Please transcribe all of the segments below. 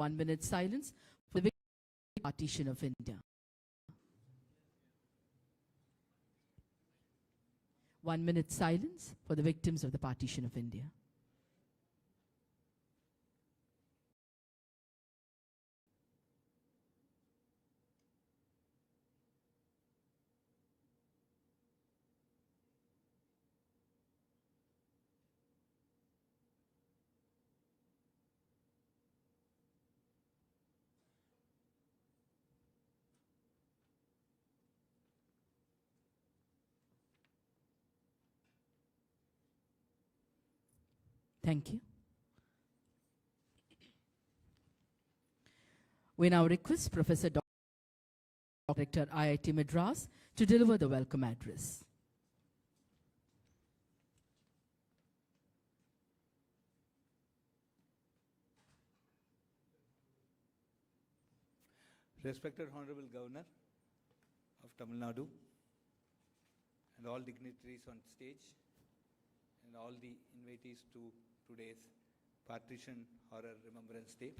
1 minute silence for the victims of the partition of India. 1 minute silence for the victims of the partition of India. Thank you. We now request Professor Director IIT Madras to deliver the welcome address. Respected Honorable Governor of Tamil Nadu and all dignitaries on stage and all the invitees to today's Partition Horror Remembrance Day.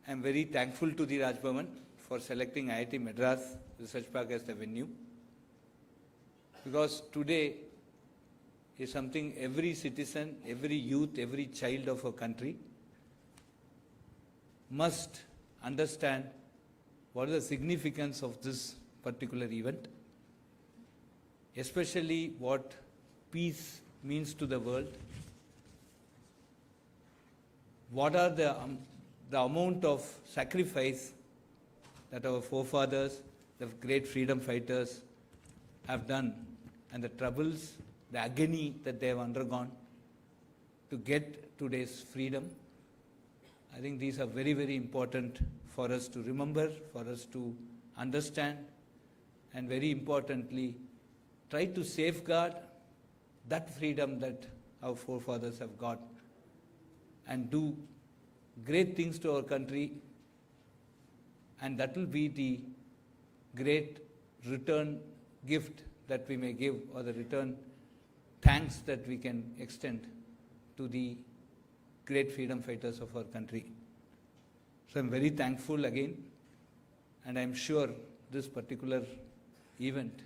I am very thankful to the Raj Bhavan for selecting IIT Madras Research Park as the venue, because today is something every citizen, every youth, every child of our country must understand what is the significance of this particular event, especially what peace means to the world, what are the amount of sacrifice that our forefathers, the great freedom fighters have done, and the troubles, the agony that they have undergone to get today's freedom. I think these are very, very important for us to remember, for us to understand, and very importantly, try to safeguard that freedom that our forefathers have got and do great things to our country, and that will be the great return gift that we may give, or the return thanks that we can extend to the great freedom fighters of our country. So I'm very thankful again, and I'm sure this particular event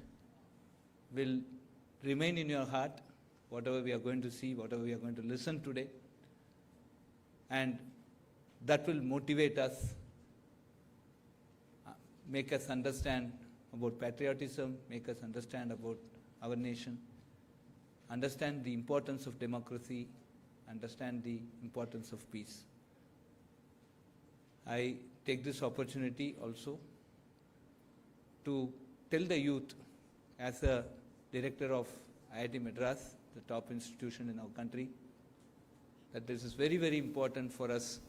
will remain in your heart, whatever we are going to see, whatever we are going to listen today, and that will motivate us, make us understand about patriotism, make us understand about our nation, understand the importance of democracy, understand the importance of peace. I take this opportunity also to tell the youth, as a director of IIT Madras, the top institution in our country, that this is very, very important for us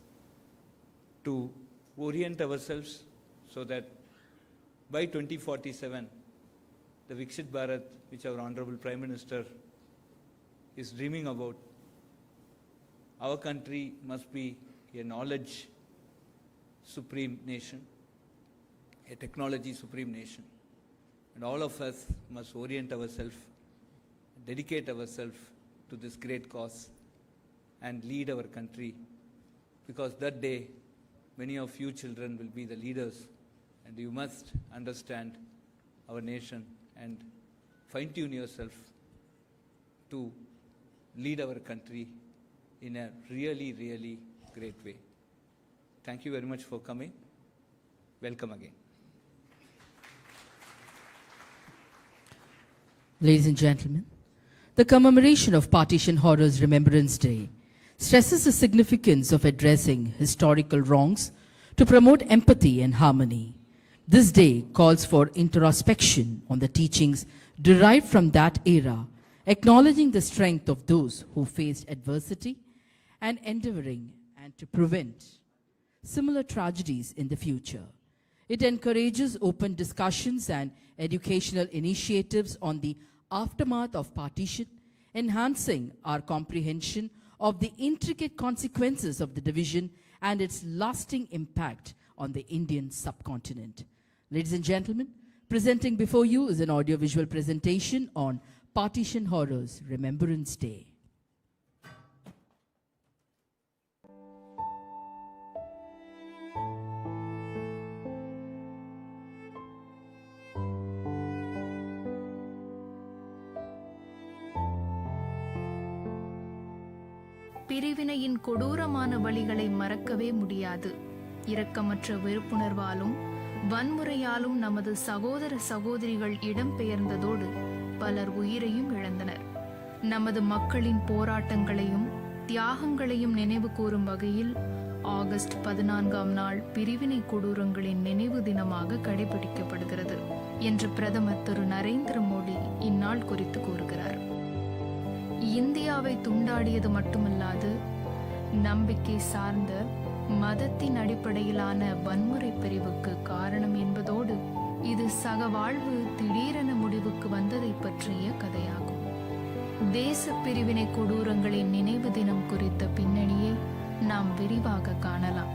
to orient ourselves so that by 2047, the Viksit Bharat, which our Honorable Prime Minister is dreaming about, our country must be a knowledge supreme nation, a technology supreme nation. And all of us must orient ourselves, dedicate ourselves to this great cause and lead our country, because that day many of you children will be the leaders, and you must understand our nation and fine-tune yourself to lead our country in a really, really great way. Thank you very much for coming. Welcome again. Ladies and gentlemen, the commemoration of Partition Horrors Remembrance Day stresses the significance of addressing historical wrongs to promote empathy and harmony. This day calls for introspection on the teachings derived from that era, acknowledging the strength of those who faced adversity and endeavoring and to prevent similar tragedies in the future. It encourages open discussions and educational initiatives on the aftermath of partition, enhancing our comprehension of the intricate consequences of the division and its lasting impact on the Indian subcontinent. Ladies and gentlemen, presenting before you is an audiovisual presentation on Partition Horrors Remembrance Day. பிரிவினையின் கொடூரமான வழிகளை மறக்கவே முடியாது. இரக்கமற்ற வெறுப்புணர்வாலும் வன்முறையாலும் நமது சகோதர சகோதரிகள் இடம்பெயர்ந்ததோடு பலர் உயிரையும் இழந்தனர். நமது மக்களின் போராட்டங்களையும் தியாகங்களையும் நினைவு கூறும் வகையில் ஆகஸ்ட் 14ஆம் நாள் பிரிவினை கொடூரங்களின் நினைவு தினமாக கடைபிடிக்கப்படுகிறது என்று பிரதமர் திரு நரேந்திர மோடி இந்நாள் குறித்து கூறுகிறார். இந்தியாவை துண்டாடியது மட்டுமல்லாது நம்பிக்கை சார்ந்த மதத்தின் அடிப்படையிலான வன்முறை பிரிவுக்கு காரணம் என்பதோடு இது சகவாழ்வு திடீரென முடிவுக்கு வந்ததை பற்றிய கதையாகும். தேச பிரிவினை கொடூரங்களின் நினைவு தினம் குறித்த பின்னணியை நாம் விரிவாக காணலாம்.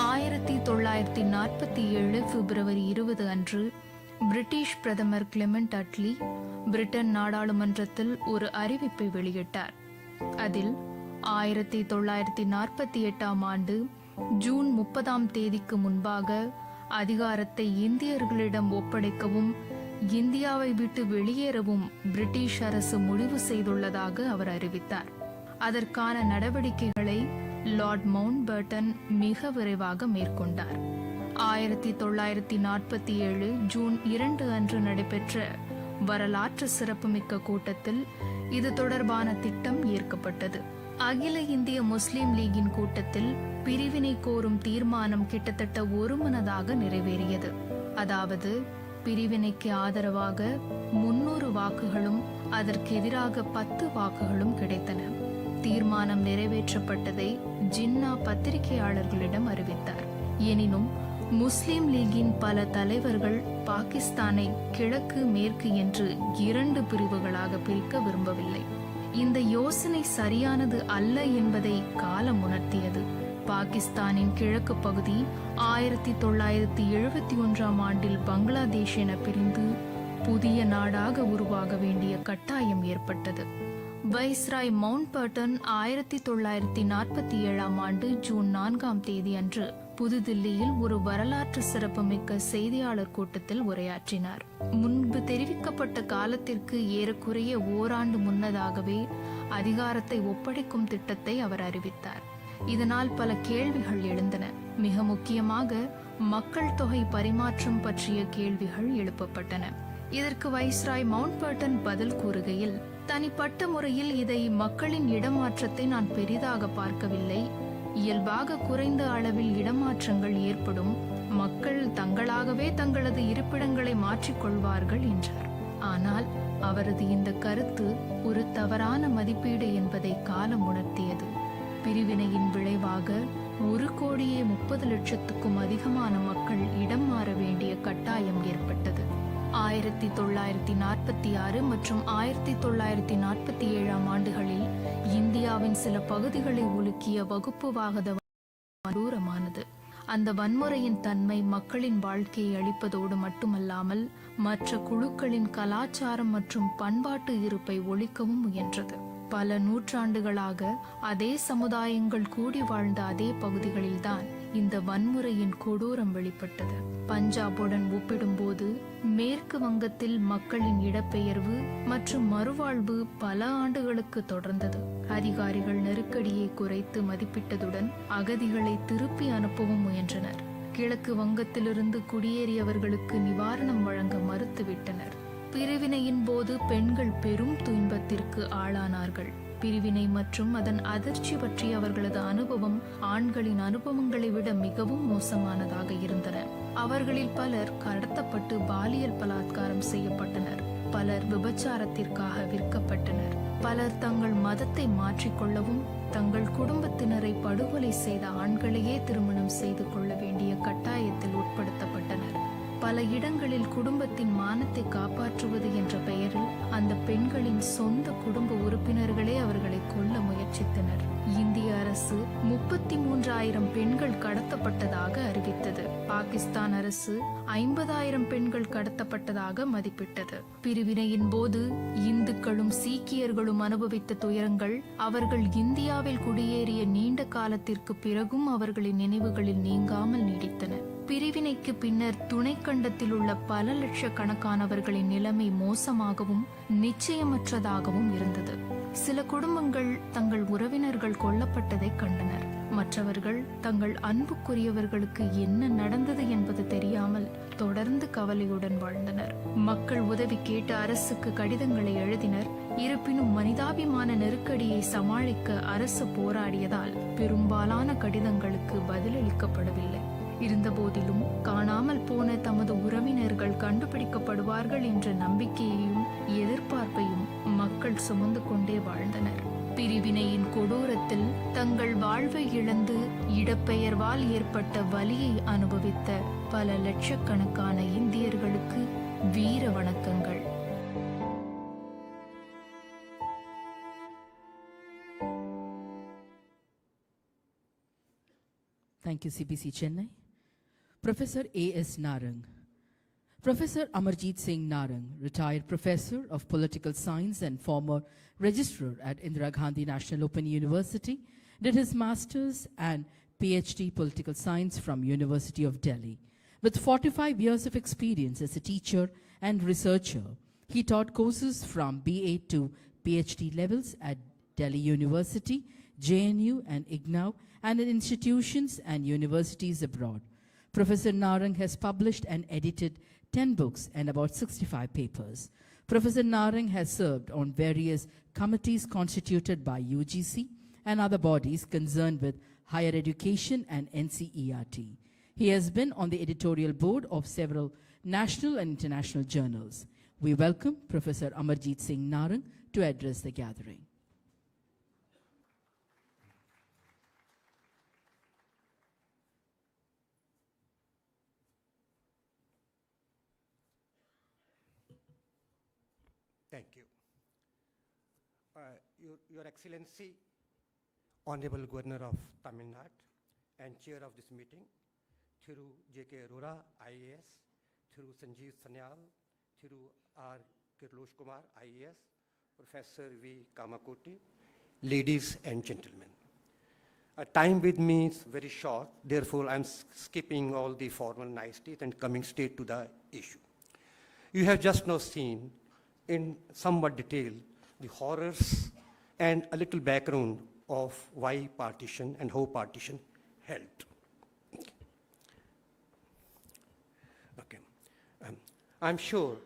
1947 பிப்ரவரி 20 அன்று பிரிட்டிஷ் பிரதமர் கிளெமெண்ட் அட்லி பிரிட்டன் நாடாளுமன்றத்தில் ஒரு அறிவிப்பை வெளியிட்டார். அதில் 1948ஆம் ஆண்டு ஜூன் 30ஆம் தேதிக்கு முன்பாக அதிகாரத்தை இந்தியர்களிடம் ஒப்படைக்கவும் இந்தியாவை விட்டு வெளியேறவும் பிரிட்டிஷ் அரசு முடிவு செய்துள்ளதாக அவர் அறிவித்தார். அதற்கான நடவடிக்கைகளை லார்ட் மவுண்ட்பேட்டன் மிக விரைவாக மேற்கொண்டார். 1947 ஜூன் 2 அன்று நடைபெற்ற வரலாற்று சிறப்புமிக்க கூட்டத்தில் இது தொடர்பான திட்டம் ஏற்கப்பட்டது. அகில இந்திய முஸ்லிம் லீகின் கூட்டத்தில் பிரிவினை கோரும் தீர்மானம் கிட்டத்தட்ட ஒருமனதாக நிறைவேறியது. அதாவது பிரிவினைக்கு ஆதரவாக 300 வாக்குகளும் அதற்கு எதிராக 10 வாக்குகளும் கிடைத்தன. தீர்மானம் நிறைவேற்றப்பட்டதை ஜின்னா பத்திரிகையாளர்களிடம் அறிவித்தார். எனினும் முஸ்லிம் லீகின் பல தலைவர்கள் பாகிஸ்தானை கிழக்கு மேற்கு என்று 2 பிரிவுகளாக பிரிக்க விரும்பவில்லை. இந்த யோசனை சரியானது அல்ல என்பதை காலம் உணர்த்தியது. பாகிஸ்தானின் கிழக்கு பகுதி 1971ஆம் ஆண்டில் பங்களாதேஷ் என பிரிந்து புதிய நாடாக உருவாக வேண்டிய கட்டாயம் ஏற்பட்டது. வைஸ்ராய் மவுண்ட்பேட்டன் 1947ஆம் ஆண்டு ஜூன் 4ஆம் தேதி அன்று புதுதில்லியில் ஒரு வரலாற்று சிறப்புமிக்க செய்தியாளர் கூட்டத்தில் உரையாற்றினார். முன்பு தெரிவிக்கப்பட்ட காலத்திற்கு ஏறக்குறைய ஓராண்டு முன்னதாகவே அதிகாரத்தை ஒப்படைக்கும் திட்டத்தை அவர் அறிவித்தார். இதனால் பல கேள்விகள் எழுந்தன. மிக முக்கியமாக மக்கள் தொகை பரிமாற்றம் பற்றிய கேள்விகள் எழுப்பப்பட்டன. இதற்கு வைஸ்ராய் மவுண்ட்பேட்டன் பதில் கூறுகையில், தனிப்பட்ட முறையில் இதை மக்களின் இடமாற்றத்தை நான் பெரிதாக பார்க்கவில்லை. இயல்பாக குறைந்த அளவில் இடமாற்றங்கள் ஏற்படும். மக்கள் தங்களாகவே தங்களது இருப்பிடங்களை மாற்றிக்கொள்வார்கள் என்றார். ஆனால் அவரது இந்த கருத்து ஒரு தவறான மதிப்பீடு என்பதை காலம் உணர்த்தியது. பிரிவினையின் விளைவாக 1,30,00,000க்கும் அதிகமான மக்கள் இடம் மாற வேண்டிய கட்டாயம் ஏற்பட்டது. 1946 மற்றும் 1947ஆம் ஆண்டுகளில் இந்தியாவின் சில பகுதிகளை உலுக்கிய வகுப்புவாத கொடூரமானது. அந்த வன்முறையின் தன்மை மக்களின் வாழ்க்கையை அளிப்பதோடு மட்டுமல்லாமல் மற்ற குழுக்களின் கலாச்சாரம் மற்றும் பண்பாட்டு இருப்பை ஒழிக்கவும் முயன்றது. பல நூற்றாண்டுகளாக அதே சமுதாயங்கள் கூடி வாழ்ந்த அதே பகுதிகளில்தான் இந்த வன்முறையின் கொடூரம் வெளிப்பட்டது. பஞ்சாபுடன் ஒப்பிடும்போது மேற்கு வங்கத்தில் மக்களின் இடப்பெயர்வு மற்றும் மறுவாழ்வு பல ஆண்டுகளுக்கு தொடர்ந்தது. அதிகாரிகள் நெருக்கடியை குறைத்து மதிப்பிட்டதுடன் அகதிகளை திருப்பி அனுப்பவும் முயன்றனர். கிழக்கு வங்கத்திலிருந்து குடியேறியவர்களுக்கு நிவாரணம் வழங்க மறுத்துவிட்டனர். பிரிவினையின் போது பெண்கள் பெரும் துன்பத்திற்கு ஆளானார்கள். பிரிவினை மற்றும் அதன் அதிர்ச்சி பற்றி அவர்களது அனுபவம் ஆண்களின் அனுபவங்களை விட மிகவும் மோசமானதாக இருந்தன. அவர்களில் பலர் கடத்தப்பட்டு பாலியல் பலாத்காரம் செய்யப்பட்டனர். பலர் விபச்சாரத்திற்காக விற்கப்பட்டனர். பலர் தங்கள் மதத்தை மாற்றிக்கொள்ளவும் தங்கள் குடும்பத்தினரை படுகொலை செய்த ஆண்களையே திருமணம் செய்து கொள்ள வேண்டிய கட்டாயத்தில் உட்படுத்தப்பட்டனர். பல இடங்களில் குடும்பத்தின் மானத்தை காப்பாற்றுவது என்ற பெயரில் அந்த பெண்களின் சொந்த குடும்ப உறுப்பினர்களே அவர்களை கொல்ல முயற்சித்தனர். இந்திய அரசு 33,000 பெண்கள் கடத்தப்பட்டதாக அறிவித்தது. பாகிஸ்தான் அரசு 50,000 பெண்கள் கடத்தப்பட்டதாக மதிப்பிட்டது. பிரிவினையின் போது இந்துக்களும் சீக்கியர்களும் அனுபவித்த துயரங்கள் அவர்கள் இந்தியாவில் குடியேறிய நீண்ட காலத்திற்கு பிறகும் அவர்களின் நினைவுகளில் நீங்காமல் நீடித்தன. பிரிவினைக்கு பின்னர் துணைக்கண்டத்தில் உள்ள பல லட்சக்கணக்கானவர்களின் நிலைமை மோசமாகவும் நிச்சயமற்றதாகவும் இருந்தது. சில குடும்பங்கள் தங்கள் உறவினர்கள் கொல்லப்பட்டதை கண்டனர். மற்றவர்கள் தங்கள் அன்புக்குரியவர்களுக்கு என்ன நடந்தது என்பது தெரியாமல் தொடர்ந்து கவலையுடன் வாழ்ந்தனர். மக்கள் உதவி கேட்டு அரசுக்கு கடிதங்களை எழுதினர். இருப்பினும் மனிதாபிமான நெருக்கடியை சமாளிக்க அரசு போராடியதால் பெரும்பாலான கடிதங்களுக்கு பதிலளிக்கப்படவில்லை. இருந்தபோதிலும் காணாமல் போன தமது உறவினர்கள் கண்டுபிடிக்கப்படுவார்கள் என்ற நம்பிக்கையையும் எதிர்பார்ப்பையும் மக்கள் சுமந்து கொண்டே வாழ்ந்தனர். பிரிவினையின் கொடூரத்தில் தங்கள் வாழ்வை இழந்து இடப்பெயர்வால் ஏற்பட்ட வலியை அனுபவித்த பல லட்சக்கணக்கான இந்தியர்களுக்கு வீர வணக்கங்கள். Thank you, CBC Chennai. Professor A.S. Narang. Professor Amarjit Singh Narang, retired professor of political science and former registrar at Indira Gandhi National Open University, did his master's and PhD political science from University of Delhi. With 45 years of experience as a teacher and researcher, he taught courses from BA to PhD levels at Delhi University, JNU and IGNOU, and in institutions and universities abroad. Professor Narang has published and edited 10 books and about 65 papers. Professor Narang has served on various committees constituted by UGC and other bodies concerned with higher education and NCERT. He has been on the editorial board of several national and international journals. We welcome Professor Amarjit Singh Narang to address the gathering. Thank you. Your Excellency, Honorable Governor of Tamil Nadu and Chair of this meeting, Thiru J.K. Arora, IAS, Thiru Sanjeev Sanyal, Thiru R. Kirlosh Kumar, IAS, Professor V. Kamakoti, ladies and gentlemen. Time with me is very short, therefore I'm skipping all the formal niceties and coming straight to the issue. You have just now seen in somewhat detail the horrors and a little background of why partition and how partition helped. Okay. I'm sure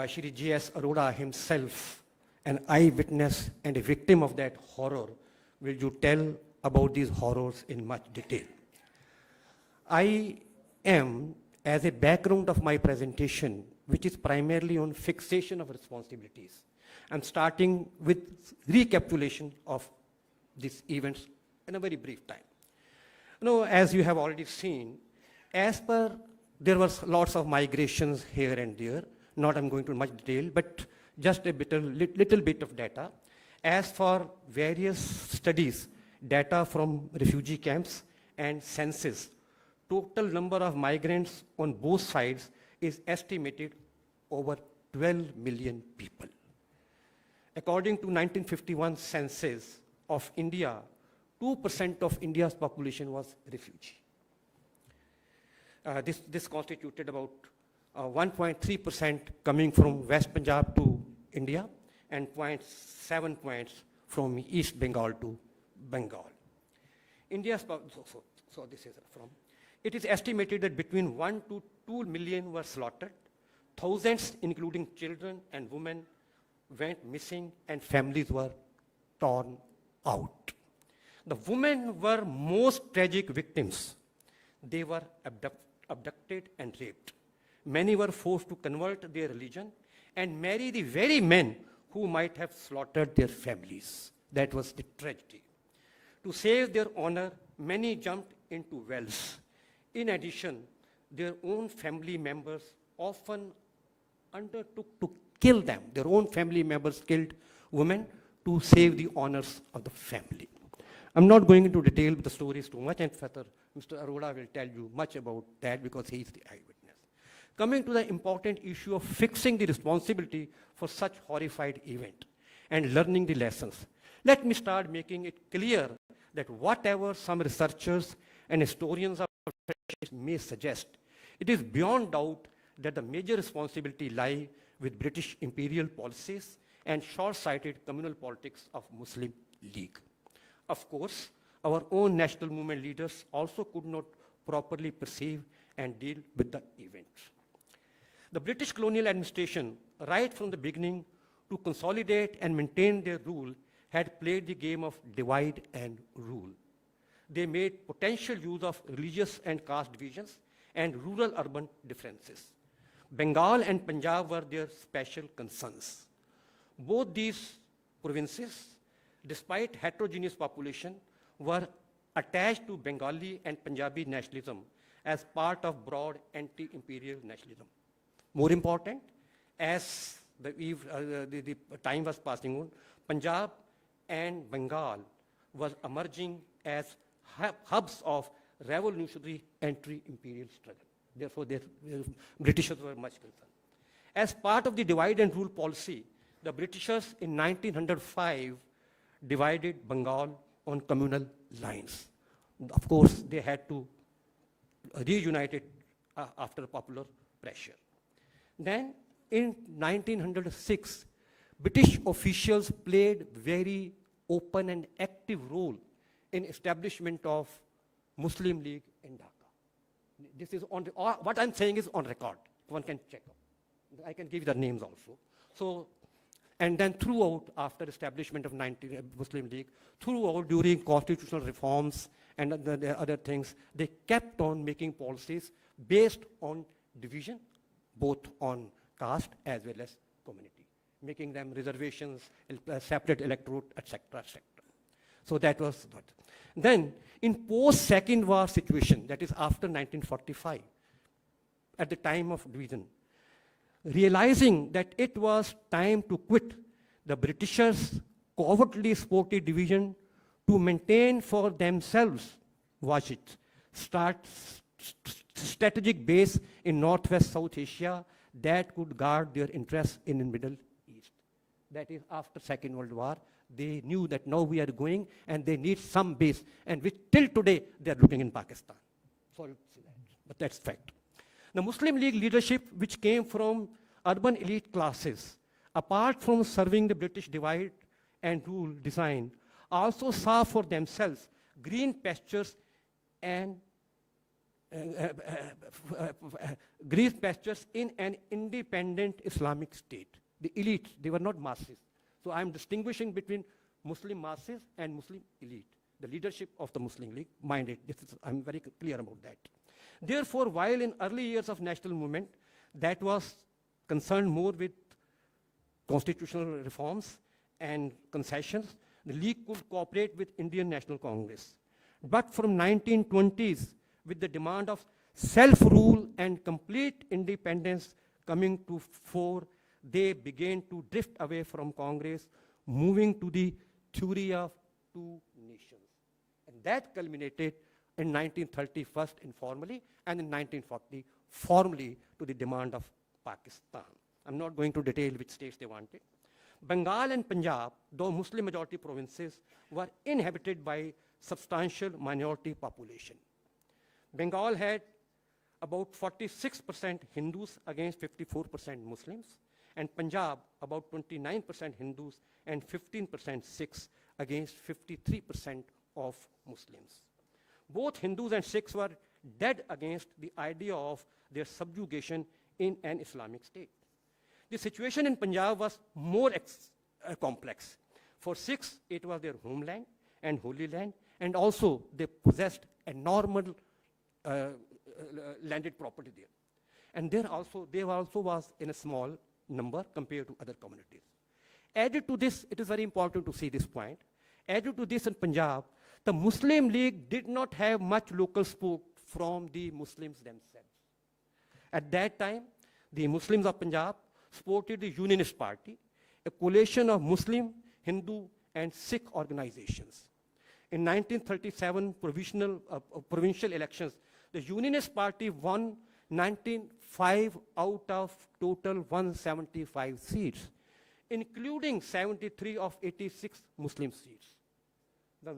Shri J.S. Arora himself, an eyewitness and a victim of that horror, will you tell about these horrors in much detail. I am, as a background of my presentation, which is primarily on fixation of responsibilities, I'm starting with recapitulation of these events in a very brief time. Now, as you have already seen, there was lots of migrations here and there. Not I'm going to much detail, but just a little bit of data. As for various studies, data from refugee camps and census, total number of migrants on both sides is estimated over 12 million people. According to 1951 census of India, 2% of India's population was refugee. This constituted about 1.3% coming from West Punjab to India and 0.7 points from East Bengal to Bengal. So this is from. It is estimated that between 1 to 2 million were slaughtered. Thousands, including children and women, went missing and families were torn out. The women were most tragic victims. They were abducted and raped. Many were forced to convert their religion and marry the very men who might have slaughtered their families. That was the tragedy. To save their honor, many jumped into wells. In addition, their own family members often undertook to kill them. Their own family members killed women to save the honors of the family. I'm not going into detail with the stories too much, and Mr. Arora will tell you much about that because he is the eyewitness. Coming to the important issue of fixing the responsibility for such horrified event and learning the lessons, let me start making it clear that whatever some researchers and historians of may suggest, it is beyond doubt that the major responsibility lies with British imperial policies and short-sighted communal politics of Muslim League. Of course, our own national movement leaders also could not properly perceive and deal with the events. The British colonial administration, right from the beginning, to consolidate and maintain their rule, had played the game of divide and rule. They made potential use of religious and caste divisions and rural-urban differences. Bengal and Punjab were their special concerns. Both these provinces, despite heterogeneous population, were attached to Bengali and Punjabi nationalism as part of broad anti-imperial nationalism. More important, as the time was passing on, Punjab and Bengal was emerging as hubs of revolutionary anti-imperial struggle. Therefore, the Britishers were much concerned. As part of the divide and rule policy, the Britishers in 1905 divided Bengal on communal lines. Of course, they had to reunite it after popular pressure. Then, in 1906, British officials played very open and active role in establishment of Muslim League in Dhaka. This is on what I'm saying is on record. One can check out. I can give you the names also. So, and then throughout, after establishment of Muslim League, throughout during constitutional reforms and the other things, they kept on making policies based on division, both on caste as well as community, making them reservations, separate electorate, etc., etc. So that was what. Then, in post-Second War situation, that is after 1945, at the time of division, realizing that it was time to quit, the Britishers covertly supported division to maintain for themselves, watch it, strategic base in Northwest South Asia that could guard their interests in the Middle East. That is after Second World War. They knew that now we are going and they need some base, and which till today they are looking in Pakistan. Sorry to say that, but that's fact. The Muslim League leadership, which came from urban elite classes, apart from serving the British divide and rule design, also saw for themselves green pastures and green pastures in an independent Islamic state. The elite, they were not masses. So I'm distinguishing between Muslim masses and Muslim elite. The leadership of the Muslim League, mind it, I'm very clear about that. Therefore, while in early years of national movement, that was concerned more with constitutional reforms and concessions, the League could cooperate with Indian National Congress. But from 1920s, with the demand of self-rule and complete independence coming to fore, they began to drift away from Congress, moving to the theory of two nations. And that culminated in 1930 first informally, and in 1940 formally to the demand of Pakistan. I'm not going to detail which states they wanted. Bengal and Punjab, though Muslim majority provinces, were inhabited by substantial minority population. Bengal had about 46% Hindus against 54% Muslims, and Punjab about 29% Hindus and 15% Sikhs against 53% of Muslims. Both Hindus and Sikhs were dead against the idea of their subjugation in an Islamic state. The situation in Punjab was more complex. For Sikhs, it was their homeland and holy land, and also they possessed a normal landed property there. And there also was in a small number compared to other communities. Added to this, it is very important to see this point, added to this in Punjab, the Muslim League did not have much local support from the Muslims themselves. At that time, the Muslims of Punjab supported the Unionist Party, a coalition of Muslim, Hindu, and Sikh organizations. In 1937 provincial elections, the Unionist Party won 95 out of total 175 seats, including 73 of 86 Muslim seats. The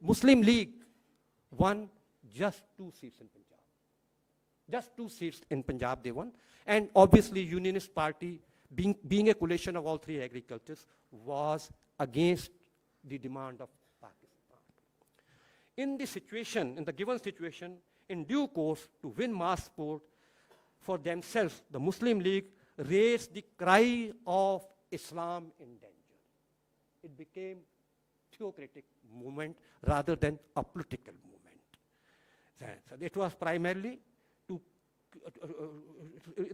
Muslim League won just 2 seats in Punjab. Just 2 seats in Punjab they won. And obviously Unionist Party being a coalition of all three agricultures, was against the demand of Pakistan. In the given situation, in due course, to win mass support for themselves, the Muslim League raised the cry of Islam in danger. It became theocratic movement rather than a political movement. So it was primarily to,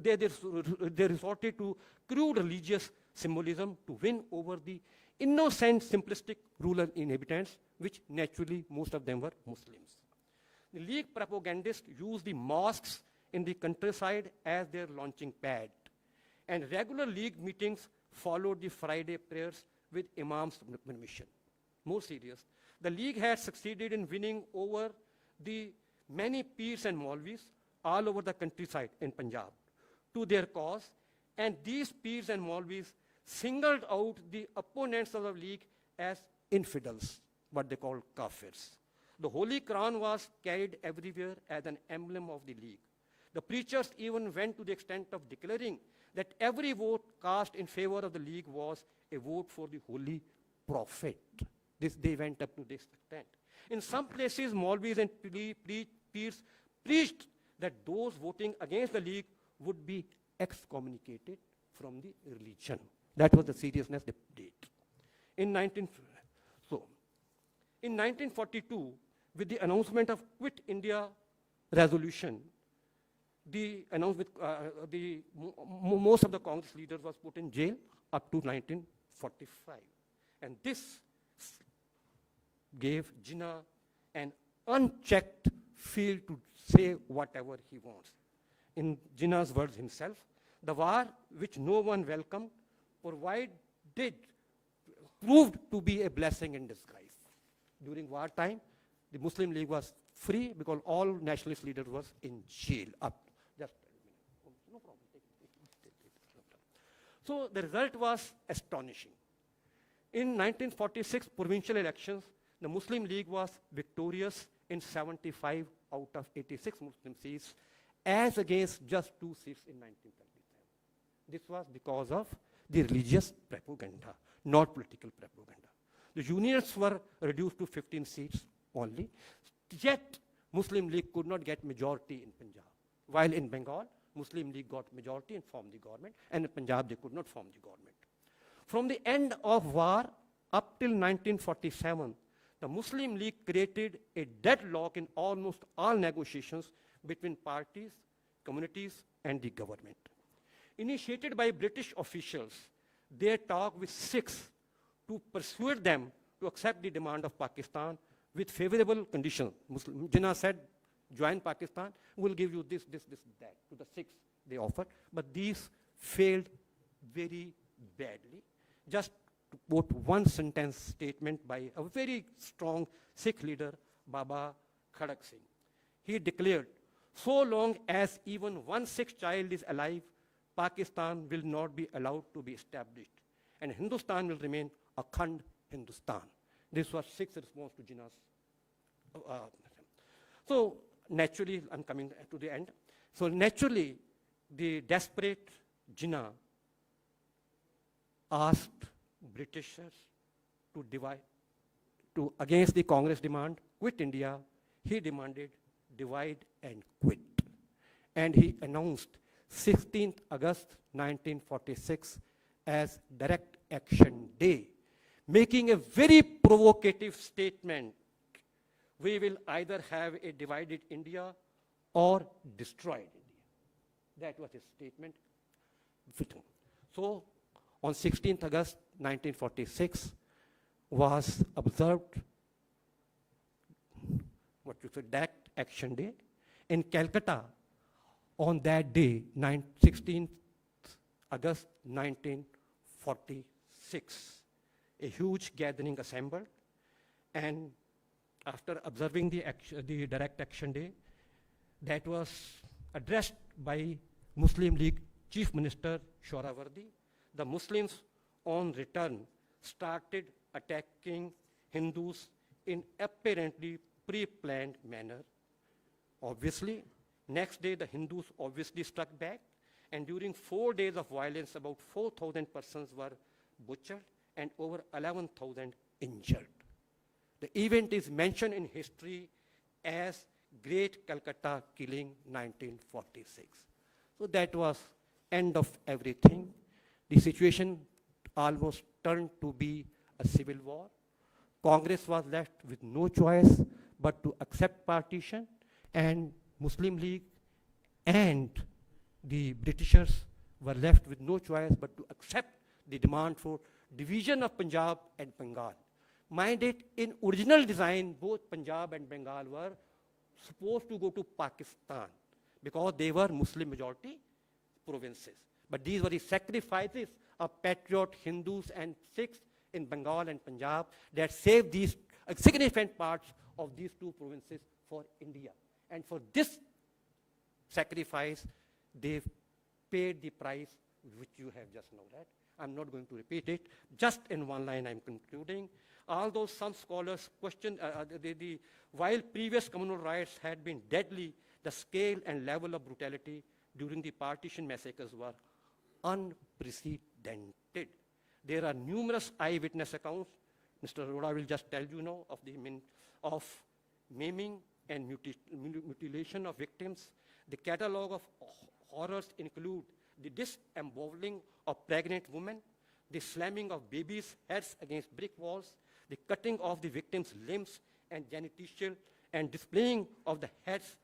they resorted to crude religious symbolism to win over the innocent, simplistic rural inhabitants, which naturally most of them were Muslims. The League propagandists used the mosques in the countryside as their launching pad, and regular League meetings followed the Friday prayers with Imam's permission. More serious, the League had succeeded in winning over the many peers and Maulvis all over the countryside in Punjab to their cause, and these peers and Maulvis singled out the opponents of the League as infidels, what they call kafirs. The Holy Quran was carried everywhere as an emblem of the League. The preachers even went to the extent of declaring that every vote cast in favor of the League was a vote for the Holy Prophet. They went up to this extent. In some places, Maulvis and peers preached that those voting against the League would be excommunicated from the religion. That was the seriousness they did. In 1942, with the announcement of Quit India resolution, most of the Congress leaders was put in jail up to 1945. And this gave Jinnah an unchecked field to say whatever he wants. In Jinnah's words himself, the war which no one welcomed proved to be a blessing in disguise. During wartime, the Muslim League was free because all nationalist leaders was in jail. No problem. So the result was astonishing. In 1946 provincial elections, the Muslim League was victorious in 75 out of 86 Muslim seats, as against just 2 seats in 1937. This was because of the religious propaganda, not political propaganda. The unions were reduced to 15 seats only, yet Muslim League could not get majority in Punjab. While in Bengal, Muslim League got majority and formed the government, and in Punjab they could not form the government. From the end of war up till 1947, the Muslim League created a deadlock in almost all negotiations between parties, communities, and the government. Initiated by British officials, they talked with Sikhs to persuade them to accept the demand of Pakistan with favorable conditions. Jinnah said, join Pakistan, we'll give you this, that. To the Sikhs they offered, but these failed very badly. Just to quote one sentence statement by a very strong Sikh leader, Baba Khadak Singh. He declared, so long as even one Sikh child is alive, Pakistan will not be allowed to be established, and Hindustan will remain Akhand Hindustan. This was Sikh's response to Jinnah's. So naturally, I'm coming to the end. So naturally, the desperate Jinnah asked Britishers to against the Congress demand, quit India. He demanded divide and quit. And he announced 16th August 1946 as Direct Action Day, making a very provocative statement. We will either have a divided India or destroyed India. That was his statement. So on 16th August 1946 was observed Direct Action Day in Calcutta. On that day, 16th August 1946, a huge gathering assembled, and after observing the Direct Action Day, that was addressed by Muslim League Chief Minister Shorawardi, the Muslims on return started attacking Hindus in apparently pre-planned manner. Obviously, next day the Hindus obviously struck back, And during 4 days of violence, about 4,000 persons were butchered and over 11,000 injured. The event is mentioned in history as Great Calcutta Killing 1946. So that was end of everything. The situation almost turned to be a civil war. Congress was left with no choice but to accept partition, and Muslim League and the Britishers were left with no choice but to accept the demand for division of Punjab and Bengal. Mind it, in original design, both Punjab and Bengal were supposed to go to Pakistan because they were Muslim majority provinces. But these were the sacrifices of patriot Hindus and Sikhs in Bengal and Punjab that saved these significant parts of these two provinces for India. And for this sacrifice, they paid the price which you have just now read. I'm not going to repeat it. Just in one line, I'm concluding. Although some scholars question, while previous communal riots had been deadly, the scale and level of brutality during the partition massacres were unprecedented. There are numerous eyewitness accounts. Mr. Arora will just tell you now of maiming and mutilation of victims. The catalog of horrors include the disemboweling of pregnant women, the slamming of babies' heads against brick walls, the cutting of the victims' limbs and genitalia, and displaying of the heads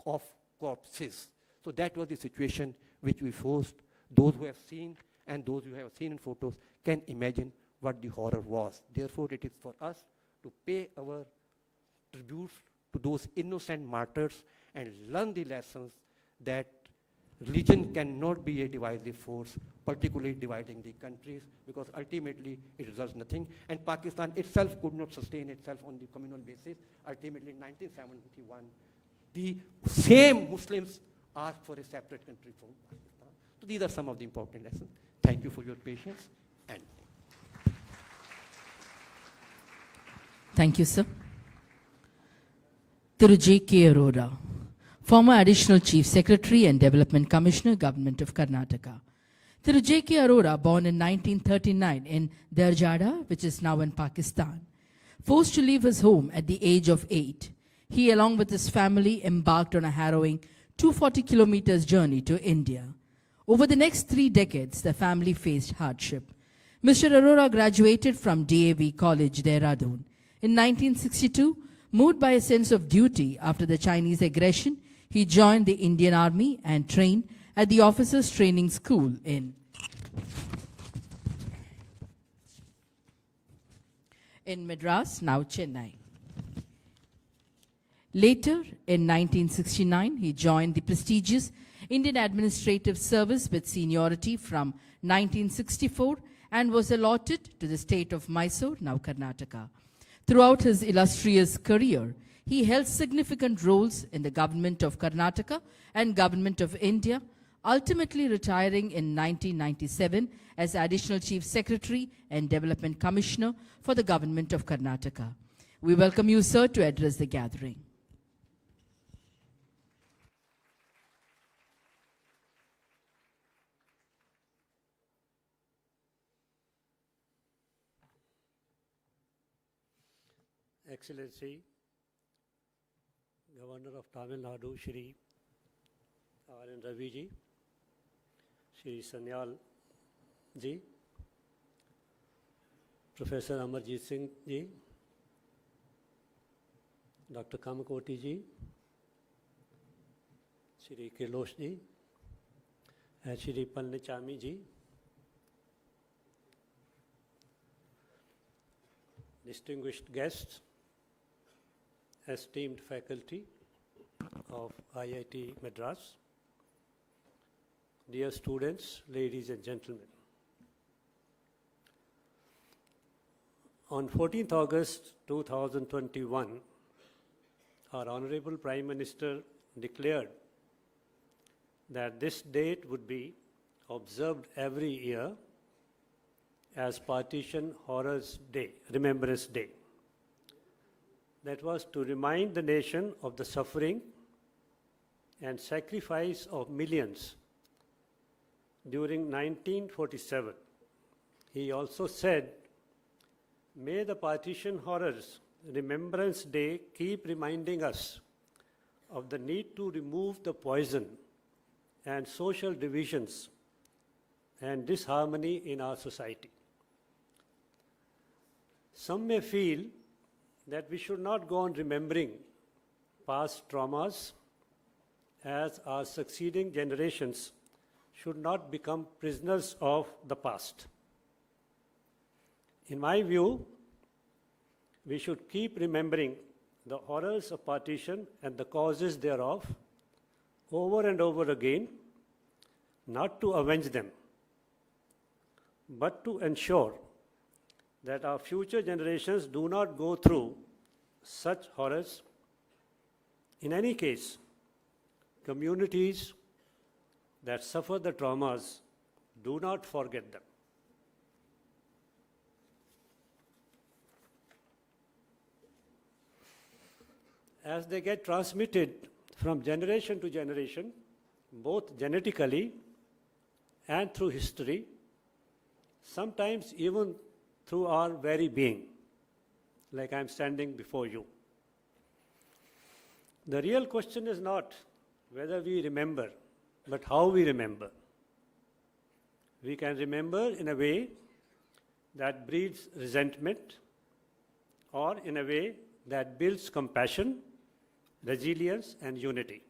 of corpses. So that was the situation which we forced. Those who have seen and those who have seen in photos can imagine what the horror was. Therefore, it is for us to pay our tribute to those innocent martyrs and learn the lessons that religion cannot be a divisive force, particularly dividing the countries, because ultimately it results nothing. And Pakistan itself could not sustain itself on the communal basis. Ultimately, in 1971, the same Muslims asked for a separate country from Pakistan. So these are some of the important lessons. Thank you for your patience. And Thank you, sir. Thiru J.K. Arora, former Additional Chief Secretary and Development Commissioner, Government of Karnataka. Thiru J.K. Arora, born in 1939 in Doordarshan, which is now in Pakistan. Forced to leave his home at the age of 8, he, along with his family, embarked on a harrowing 240 kilometers journey to India. Over the next 3 decades, the family faced hardship. Mr. Arora graduated from DAV College, Dehradun. In 1962, moved by a sense of duty after the Chinese aggression, he joined the Indian Army and trained at the Officers Training School in Madras, now Chennai. Later, in 1969, he joined the prestigious Indian Administrative Service with seniority from 1964 and was allotted to the state of Mysore, now Karnataka. Throughout his illustrious career, he held significant roles in the government of Karnataka and government of India, ultimately retiring in 1997 as Additional Chief Secretary and Development Commissioner for the government of Karnataka. We welcome you, sir, to address the gathering. Excellency, Governor of Tamil Nadu, Shri R.N. Ravi ji, Shri Sanyal ji, Professor Amarjit Singh ji, Dr. Kamakoti ji, Shri Kirlosh ji, and Shri Palnichami ji, distinguished guests, esteemed faculty of IIT Madras, dear students, ladies and gentlemen. On 14th August 2021, our Honorable Prime Minister declared that this date would be observed every year as Partition Horrors Day, Remembrance Day. That was to remind the nation of the suffering and sacrifice of millions during 1947. He also said, "May the partition horrors Remembrance Day keep reminding us of the need to remove the poison and social divisions and disharmony in our society." Some may feel that we should not go on remembering past traumas, as our succeeding generations should not become prisoners of the past. In my view, we should keep remembering the horrors of partition and the causes thereof over and over again, not to avenge them, but to ensure that our future generations do not go through such horrors. In any case, communities that suffer the traumas do not forget them. As they get transmitted from generation to generation, both genetically and through history, sometimes even through our very being, like I'm standing before you. The real question is not whether we remember, but how we remember. We can remember in a way that breeds resentment, or in a way that builds compassion, resilience, and unity.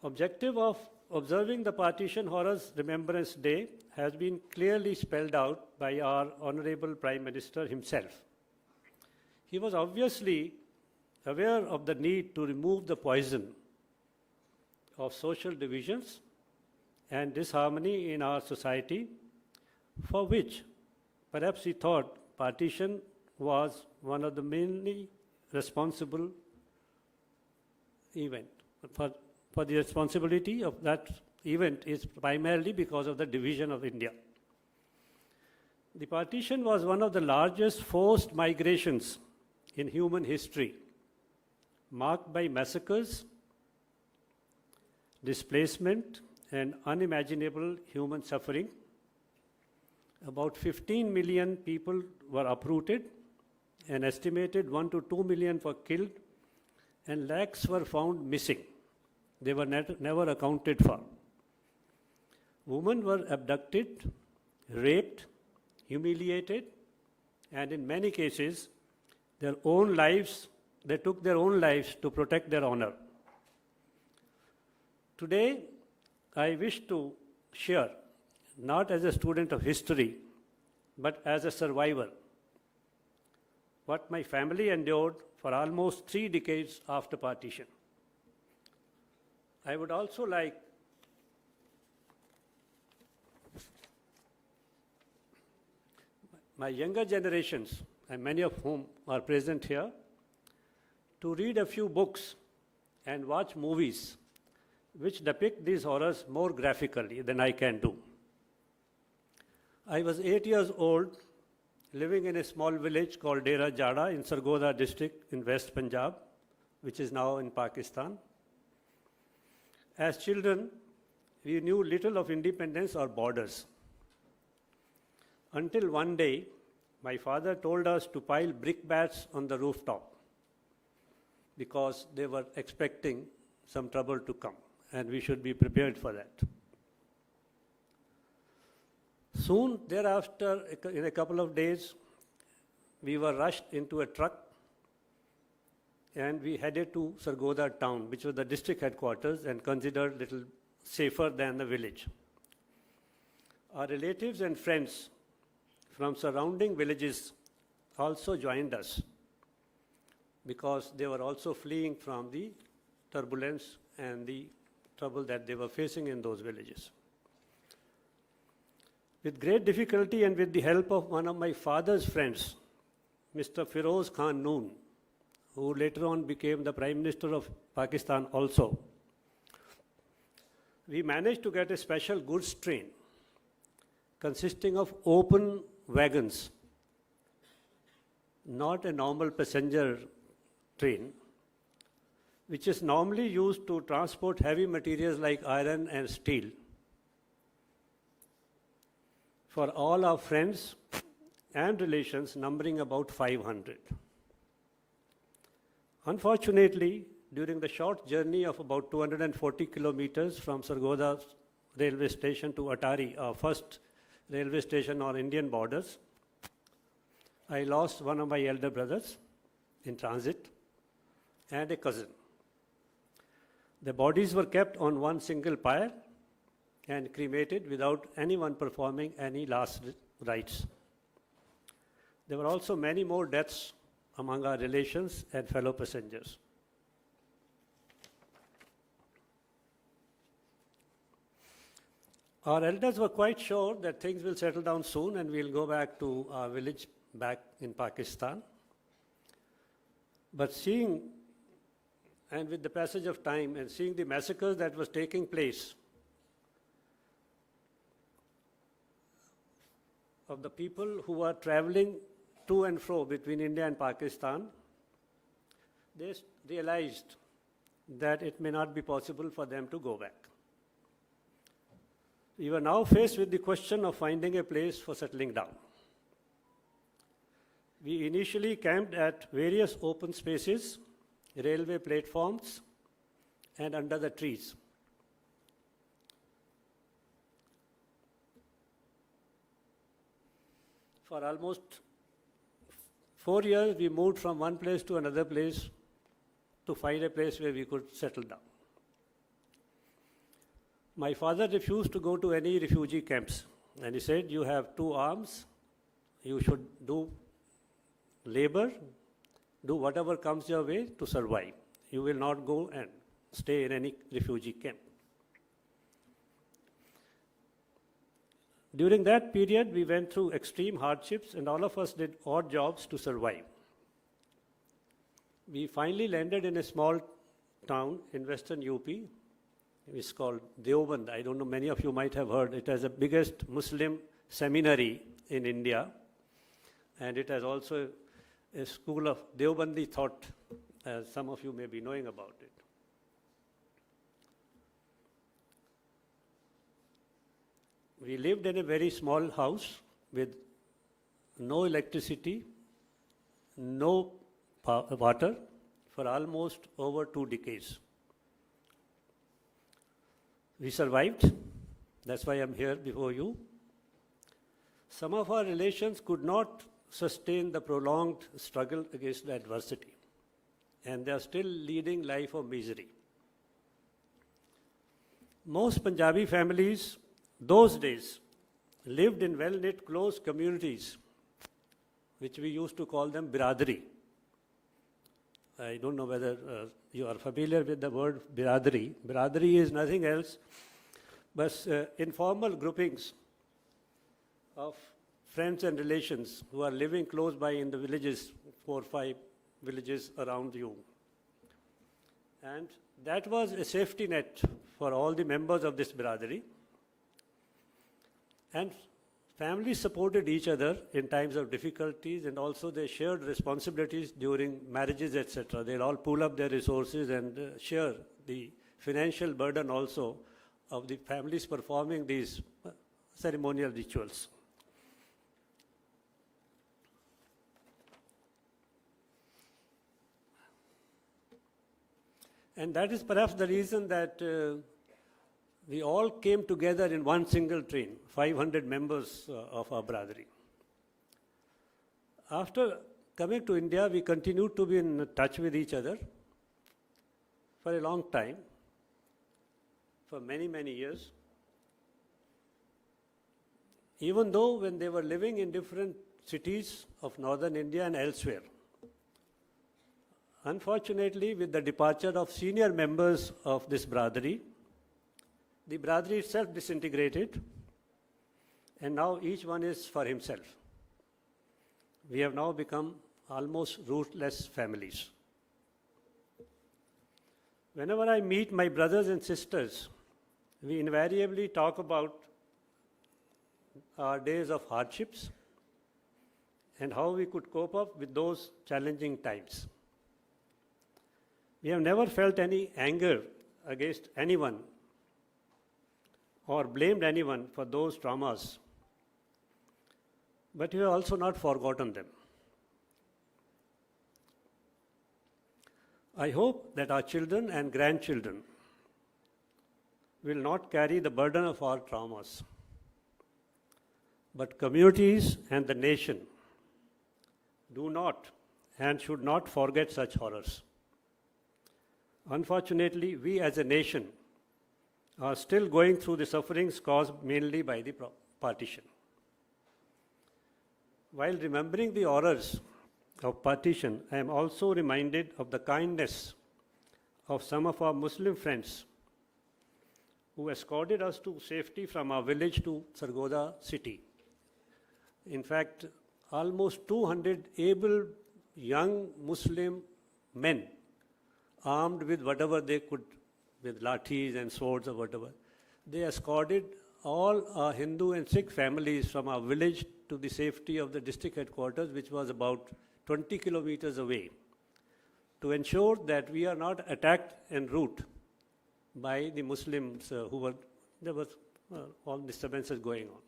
Objective of observing the Partition Horrors Remembrance Day has been clearly spelled out by our Honorable Prime Minister himself. He was obviously aware of the need to remove the poison of social divisions and disharmony in our society, for which perhaps he thought partition was one of the mainly responsible event. For the responsibility of that event is primarily because of the division of India. The partition was one of the largest forced migrations in human history, marked by massacres, displacement, and unimaginable human suffering. About 15 million people were uprooted, an estimated 1 to 2 million were killed, and lakhs were found missing. They were never accounted for. Women were abducted, raped, humiliated, and in many cases, they took their own lives to protect their honor. Today, I wish to share, not as a student of history, but as a survivor, what my family endured for almost 3 decades after partition. I would also like my younger generations, and many of whom are present here, to read a few books and watch movies which depict these horrors more graphically than I can do. I was 8 years old, living in a small village called Doordarshan in Sargodha district in West Punjab, which is now in Pakistan. As children, we knew little of independence or borders. Until one day, my father told us to pile brickbats on the rooftop because they were expecting some trouble to come, and we should be prepared for that. Soon thereafter, in a couple of days, we were rushed into a truck and we headed to Sargodha town, which was the district headquarters and considered a little safer than the village. Our relatives and friends from surrounding villages also joined us because they were also fleeing from the turbulence and the trouble that they were facing in those villages. With great difficulty and with the help of one of my father's friends, Mr. Firoz Khan Noon, who later on became the Prime Minister of Pakistan also, we managed to get a special goods train consisting of open wagons, not a normal passenger train, which is normally used to transport heavy materials like iron and steel, for all our friends and relations numbering about 500. Unfortunately, during the short journey of about 240 kilometers from Sargodha railway station to Atari, our first railway station on Indian borders, I lost one of my elder brothers in transit and a cousin. The bodies were kept on one single pyre and cremated without anyone performing any last rites. There were also many more deaths among our relations and fellow passengers. Our elders were quite sure that things will settle down soon and we'll go back to our village back in Pakistan. But seeing, and with the passage of time and seeing the massacres that was taking place of the people who were traveling to and fro between India and Pakistan, they realized that it may not be possible for them to go back. We were now faced with the question of finding a place for settling down. We initially camped at various open spaces, railway platforms, and under the trees. For almost 4 years, we moved from one place to another place to find a place where we could settle down. My father refused to go to any refugee camps, and he said, "You have 2 arms, you should do labor, do whatever comes your way to survive. You will not go and stay in any refugee camp." During that period, we went through extreme hardships, and all of us did odd jobs to survive. We finally landed in a small town in western UP. It's called Deoband. I don't know, many of you might have heard. It has the biggest Muslim seminary in India, and it has also a school of Deobandi thought, as some of you may be knowing about it. We lived in a very small house with no electricity, no water for almost over 2 decades. We survived. That's why I'm here before you. Some of our relations could not sustain the prolonged struggle against the adversity, and they are still leading life of misery. Most Punjabi families those days lived in well-knit, close communities, which we used to call them biradari. I don't know whether you are familiar with the word biradari. Biradari is nothing else but informal groupings of friends and relations who are living close by in the villages, 4 or 5 villages around you. And that was a safety net for all the members of this biradari. And families supported each other in times of difficulties, and also they shared responsibilities during marriages, etc. They'll all pool up their resources and share the financial burden also of the families performing these ceremonial rituals. And that is perhaps the reason that we all came together in one single train, 500 members of our brotherhood. After coming to India, we continued to be in touch with each other for a long time, for many, many years. Even though when they were living in different cities of northern India and elsewhere. Unfortunately, with the departure of senior members of this brotherhood, the brotherhood itself disintegrated, and now each one is for himself. We have now become almost rootless families. Whenever I meet my brothers and sisters, we invariably talk about our days of hardships and how we could cope up with those challenging times. We have never felt any anger against anyone or blamed anyone for those traumas, but we have also not forgotten them. I hope that our children and grandchildren will not carry the burden of our traumas, but communities and the nation do not and should not forget such horrors. Unfortunately, we as a nation are still going through the sufferings caused mainly by the partition. While remembering the horrors of partition, I am also reminded of the kindness of some of our Muslim friends who escorted us to safety from our village to Sargodha city. In fact, almost 200 able young Muslim men, armed with whatever they could, with lathis and swords or whatever, they escorted all our Hindu and Sikh families from our village to the safety of the district headquarters, which was about 20 kilometers away, to ensure that we are not attacked en route by the Muslims there was all disturbances going on.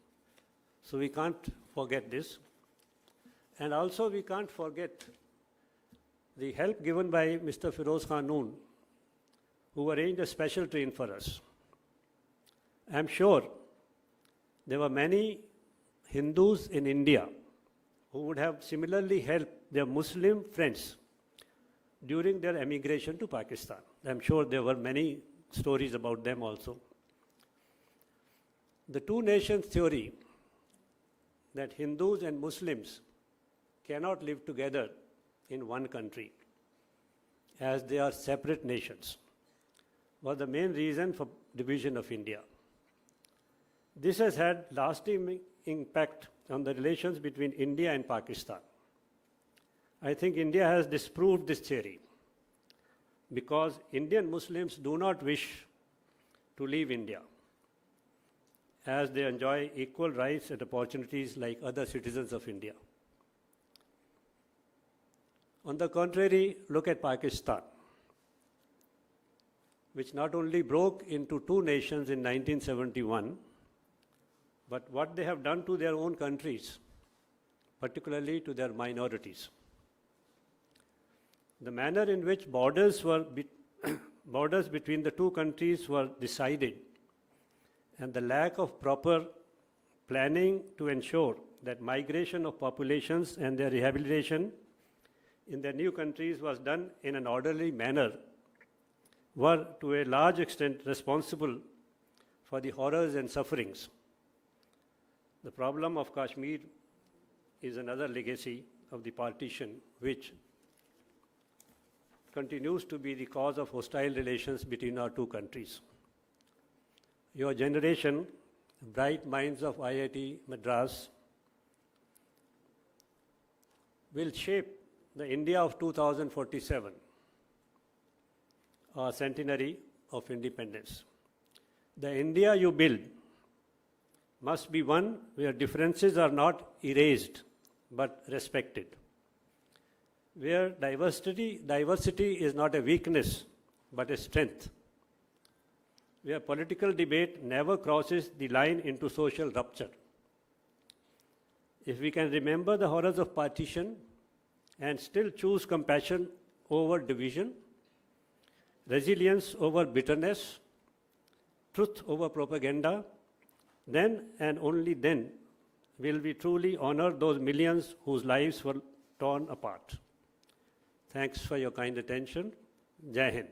So we can't forget this. And also we can't forget the help given by Mr. Firoz Khan Noon, who arranged a special train for us. I'm sure there were many Hindus in India who would have similarly helped their Muslim friends during their emigration to Pakistan. I'm sure there were many stories about them also. The two nations theory that Hindus and Muslims cannot live together in one country as they are separate nations was the main reason for division of India. This has had lasting impact on the relations between India and Pakistan. I think India has disproved this theory because Indian Muslims do not wish to leave India as they enjoy equal rights and opportunities like other citizens of India. On the contrary, look at Pakistan, which not only broke into two nations in 1971, but what they have done to their own countries, particularly to their minorities. The manner in which borders between the two countries were decided and the lack of proper planning to ensure that migration of populations and their rehabilitation in their new countries was done in an orderly manner were to a large extent responsible for the horrors and sufferings. The problem of Kashmir is another legacy of the partition, which continues to be the cause of hostile relations between our two countries. Your generation, bright minds of IIT Madras, will shape the India of 2047, our centenary of independence. The India you build must be one where differences are not erased but respected, where diversity is not a weakness but a strength, where political debate never crosses the line into social rupture. If we can remember the horrors of partition and still choose compassion over division, resilience over bitterness, truth over propaganda, then and only then will we truly honor those millions whose lives were torn apart. Thanks for your kind attention. Jai Hind.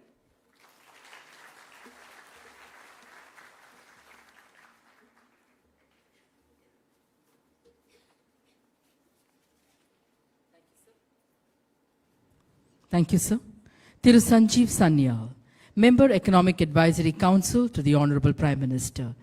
Thank you, sir. Thiru Sanjeev Sanyal, Member Economic Advisory Council to the Honorable Prime Minister.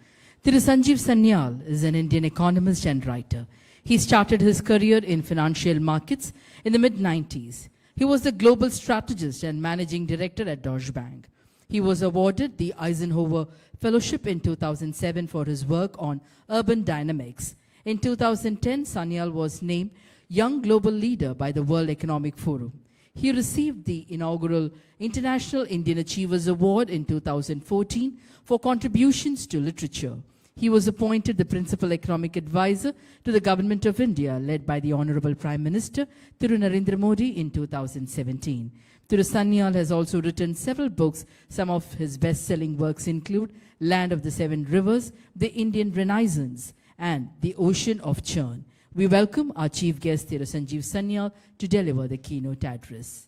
Thiru Sanjeev Sanyal is an Indian economist and writer. He started his career in financial markets in the mid-90s. He was the global strategist and managing director at Deutsche Bank. He was awarded the Eisenhower Fellowship in 2007 for his work on urban dynamics. In 2010, Sanyal was named Young Global Leader by the World Economic Forum. He received the inaugural International Indian Achievers Award in 2014 for contributions to literature. He was appointed the Principal Economic Advisor to the Government of India, led by the Honorable Prime Minister Thiru Narendra Modi in 2017. Thiru Sanyal has also written several books. Some of his best-selling works include Land of the Seven Rivers, The Indian Renaissance, and The Ocean of Churn. We welcome our chief guest, Thiru Sanjeev Sanyal, to deliver the keynote address.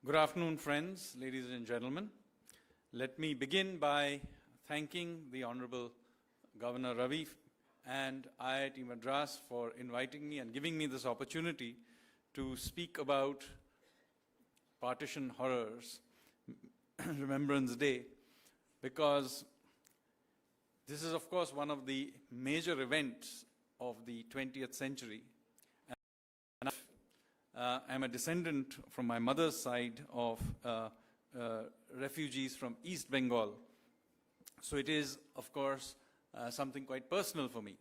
Good afternoon, friends, ladies and gentlemen. Let me begin by thanking the Honorable Governor Ravi and IIT Madras for inviting me and giving me this opportunity to speak about Partition Horrors Remembrance Day, because this is, of course, one of the major events of the 20th century. And I'm a descendant from my mother's side of refugees from East Bengal. So it is, of course, something quite personal for me.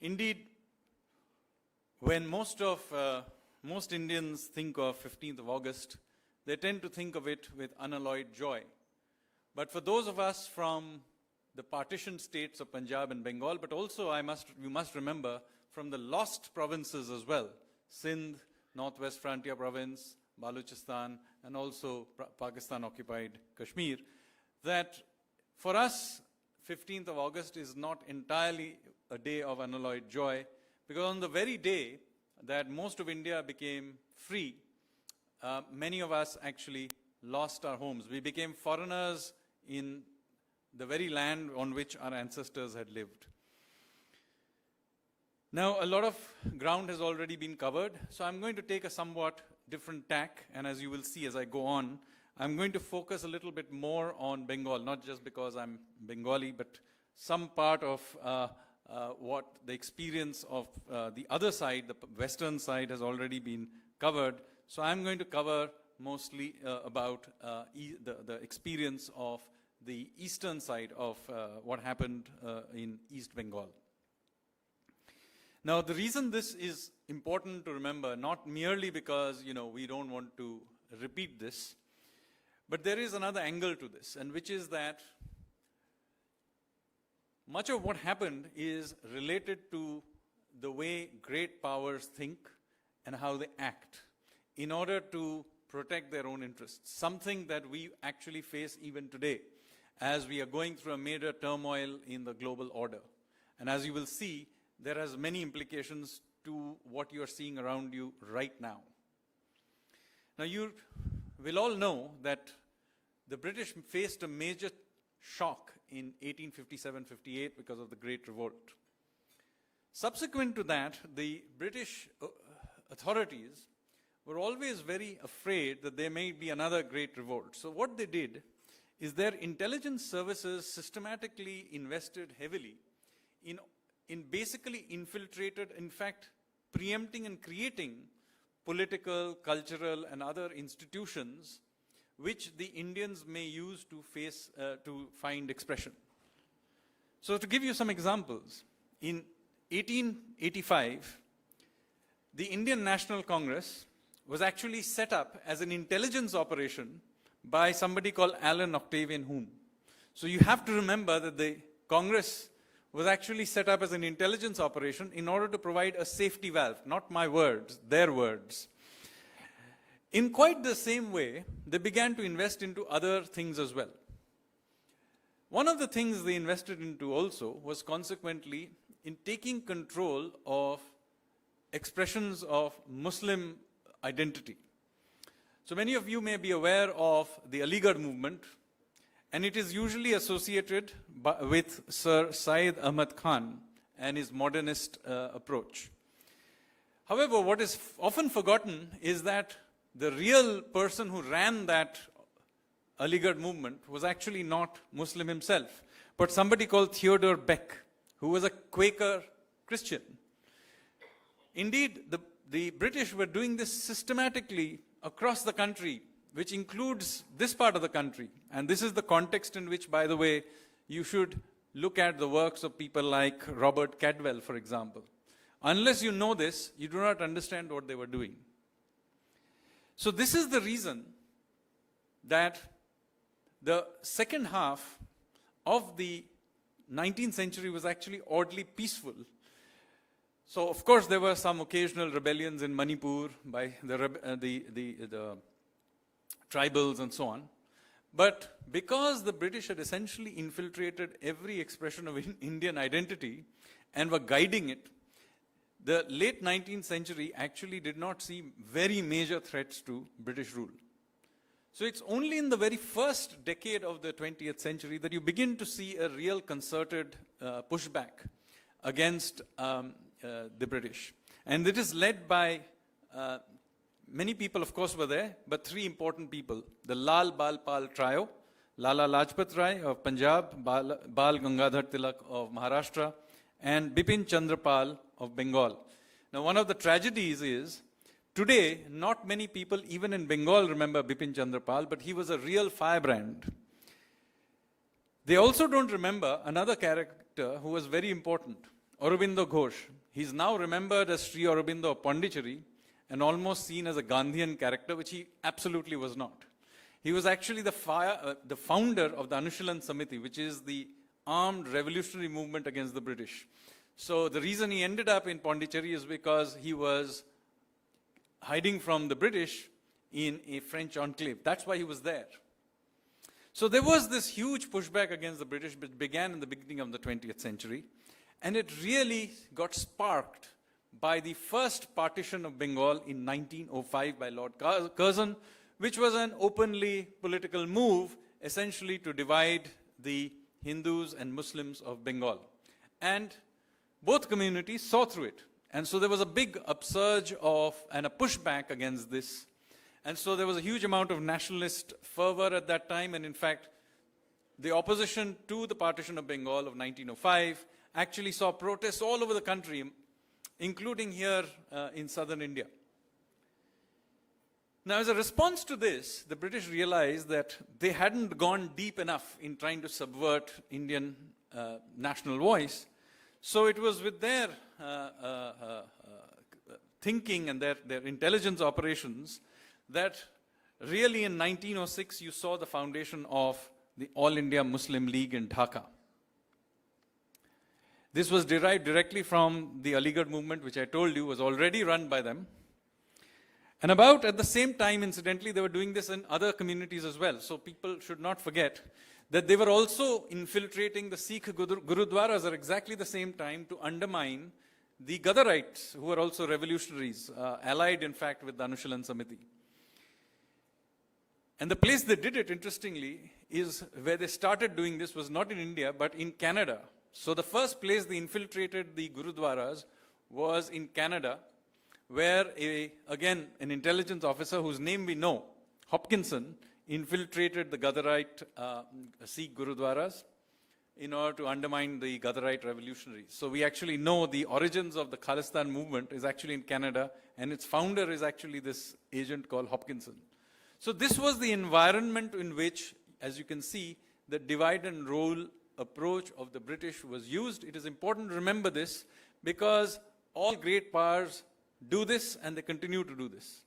Indeed, when most Indians think of 15th of August, they tend to think of it with unalloyed joy. But for those of us from the partition states of Punjab and Bengal, but also you must remember from the lost provinces as well, Sindh, Northwest Frontier Province, Balochistan, and also Pakistan-occupied Kashmir, that for us, 15th of August is not entirely a day of unalloyed joy, because on the very day that most of India became free, many of us actually lost our homes. We became foreigners in the very land on which our ancestors had lived. Now, a lot of ground has already been covered, so I'm going to take a somewhat different tack, and as you will see as I go on, I'm going to focus a little bit more on Bengal, not just because I'm Bengali, but some part of what the experience of the other side, the western side, has already been covered. So I'm going to cover mostly about the experience of the eastern side of what happened in East Bengal. Now, the reason this is important to remember, not merely because, we don't want to repeat this, but there is another angle to this, and which is that much of what happened is related to the way great powers think and how they act in order to protect their own interests, something that we actually face even today as we are going through a major turmoil in the global order. And as you will see, there has many implications to what you are seeing around you right now. Now, you will all know that the British faced a major shock in 1857-58 because of the Great Revolt. Subsequent to that, the British authorities were always very afraid that there may be another Great Revolt. So what they did is their intelligence services systematically invested heavily in basically infiltrated, in fact, preempting and creating political, cultural, and other institutions which the Indians may use to find expression. So to give you some examples, in 1885, the Indian National Congress was actually set up as an intelligence operation by somebody called Alan Octavian Hume. So you have to remember that the Congress was actually set up as an intelligence operation in order to provide a safety valve, not my words, their words. In quite the same way, they began to invest into other things as well. One of the things they invested into also was consequently in taking control of expressions of Muslim identity. So many of you may be aware of the Aligarh movement, and it is usually associated with Sir Syed Ahmad Khan and his modernist approach. However, what is often forgotten is that the real person who ran that Aligarh movement was actually not Muslim himself, but somebody called Theodore Beck, who was a Quaker Christian. Indeed, the British were doing this systematically across the country which includes this part of the country. And this is the context in which, by the way, you should look at the works of people like Robert Cadwell, for example. Unless you know this, you do not understand what they were doing. So this is the reason that the second half of the 19th century was actually oddly peaceful. So, of course, there were some occasional rebellions in Manipur by the tribals and so on. But because the British had essentially infiltrated every expression of Indian identity and were guiding it, the late 19th century actually did not see very major threats to British rule. So it's only in the very first decade of the 20th century that you begin to see a real concerted pushback against the British. And it is led by many people, of course, were there, but three important people. The Lal Bal Pal trio, Lala Lajpat Rai of Punjab, Bal Gangadhar Tilak of Maharashtra, and Bipin Chandra Pal of Bengal. Now, one of the tragedies is, today, not many people, even in Bengal, remember Bipin Chandra Pal, but he was a real firebrand. They also don't remember another character who was very important, Aurobindo Ghosh. He's now remembered as Sri Aurobindo of Pondicherry and almost seen as a Gandhian character, which he absolutely was not. He was actually the founder of the Anushilan Samiti, which is the armed revolutionary movement against the British. So the reason he ended up in Pondicherry is because he was hiding from the British in a French enclave. That's why he was there. So there was this huge pushback against the British, which began in the beginning of the 20th century. And it really got sparked by the first partition of Bengal in 1905 by Lord Curzon, which was an openly political move, essentially to divide the Hindus and Muslims of Bengal. And both communities saw through it. And so there was a big upsurge and a pushback against this. And so there was a huge amount of nationalist fervor at that time. And in fact, the opposition to the partition of Bengal of 1905 actually saw protests all over the country, including here in southern India. Now, as a response to this, the British realized that they hadn't gone deep enough in trying to subvert Indian national voice. So it was with their thinking and their intelligence operations that really in 1906 you saw the foundation of the All India Muslim League in Dhaka. This was derived directly from the Aligarh movement, which I told you was already run by them. And about at the same time, incidentally, they were doing this in other communities as well. So people should not forget that they were also infiltrating the Sikh Gurudwaras at exactly the same time to undermine the Gadarites, who were also revolutionaries, allied in fact with the Anushilan Samiti. And the place they did it, interestingly, is where they started doing this was not in India, but in Canada. So the first place they infiltrated the Gurudwaras was in Canada, where again an intelligence officer whose name we know, Hopkinson, infiltrated the Gadarite Sikh Gurudwaras in order to undermine the Gadarite revolutionaries. So we actually know the origins of the Khalistan movement is actually in Canada, and its founder is actually this agent called Hopkinson. So this was the environment in which, as you can see, the divide and rule approach of the British was used. It is important to remember this because all great powers do this and they continue to do this.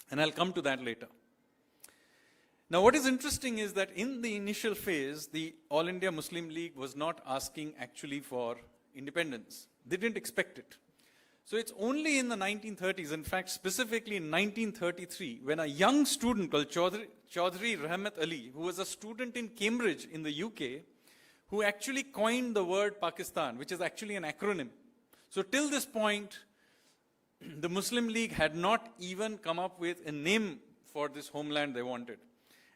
And I'll come to that later. Now, what is interesting is that in the initial phase, the All India Muslim League was not asking actually for independence. They didn't expect it. So it's only in the 1930s, in fact, specifically in 1933, when a young student called Chaudhry Rahmat Ali, who was a student in Cambridge in the UK, who actually coined the word Pakistan, which is actually an acronym. So till this point, the Muslim League had not even come up with a name for this homeland they wanted.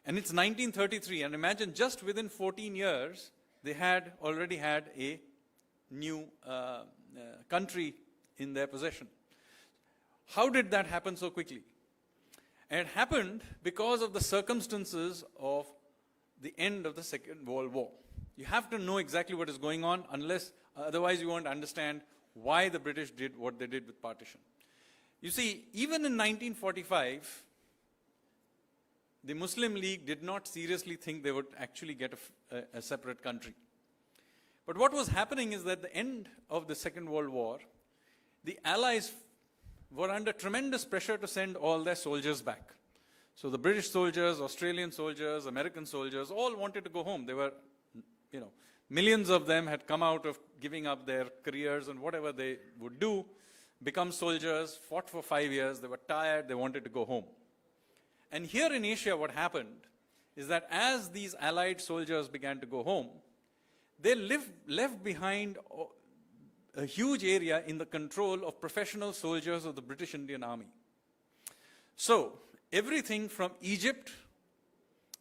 And it's 1933, and imagine just within 14 years, they had already had a new country in their possession. How did that happen so quickly? And it happened because of the circumstances of the end of the Second World War. You have to know exactly what is going on, otherwise you won't understand why the British did what they did with partition. You see, even in 1945, the Muslim League did not seriously think they would actually get a separate country. But what was happening is that at the end of the Second World War, the Allies were under tremendous pressure to send all their soldiers back. So the British soldiers, Australian soldiers, American soldiers, all wanted to go home. They were, millions of them had come out of giving up their careers and whatever they would do, become soldiers, fought for 5 years, they were tired, they wanted to go home. And here in Asia, what happened is that as these Allied soldiers began to go home, they left behind a huge area in the control of professional soldiers of the British Indian Army. So, everything from Egypt,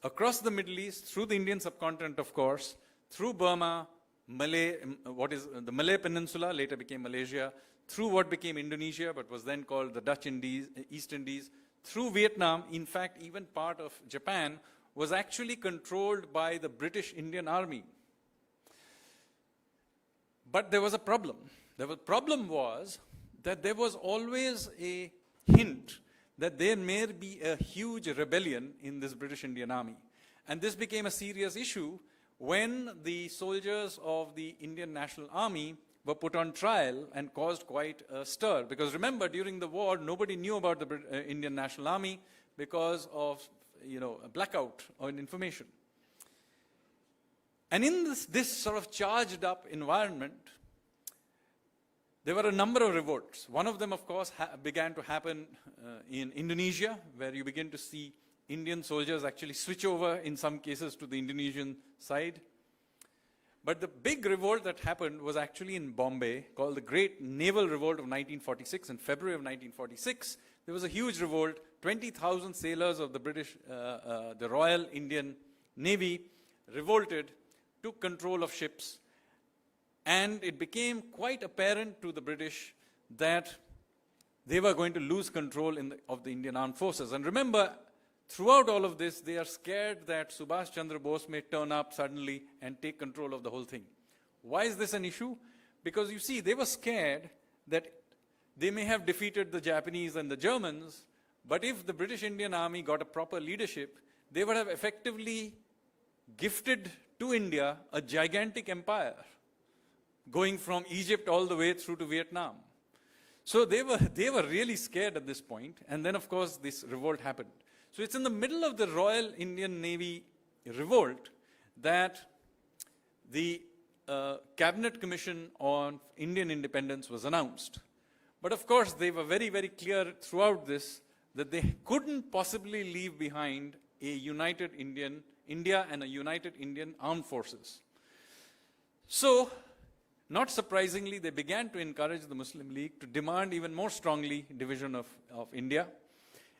across the Middle East, through the Indian subcontinent, of course, through Burma, the Malay Peninsula, later became Malaysia, through what became Indonesia, but was then called the Dutch Indies, East Indies, through Vietnam, in fact, even part of Japan, was actually controlled by the British Indian Army. But there was a problem. The problem was that there was always a hint that there may be a huge rebellion in this British Indian Army. And this became a serious issue when the soldiers of the Indian National Army were put on trial and caused quite a stir. Because remember, during the war, nobody knew about the Indian National Army because of a blackout on information. And in this sort of charged up environment, there were a number of revolts. One of them, of course, began to happen in Indonesia, where you begin to see Indian soldiers actually switch over, in some cases, to the Indonesian side. But the big revolt that happened was actually in Bombay, called the Great Naval Revolt of 1946. In February of 1946, there was a huge revolt. 20,000 sailors of the the Royal Indian Navy revolted, took control of ships, and it became quite apparent to the British that they were going to lose control of the Indian Armed Forces. And remember, throughout all of this, they are scared that Subhash Chandra Bose may turn up suddenly and take control of the whole thing. Why is this an issue? Because you see, they were scared that they may have defeated the Japanese and the Germans, but if the British Indian Army got a proper leadership, they would have effectively gifted to India a gigantic empire, going from Egypt all the way through to Vietnam. So they were really scared at this point, and then of course this revolt happened. So it's in the middle of the Royal Indian Navy revolt that the Cabinet Commission on Indian Independence was announced. But of course they were very, very clear throughout this that they couldn't possibly leave behind a united India and a united Indian armed forces. So, not surprisingly, they began to encourage the Muslim League to demand even more strongly division of India.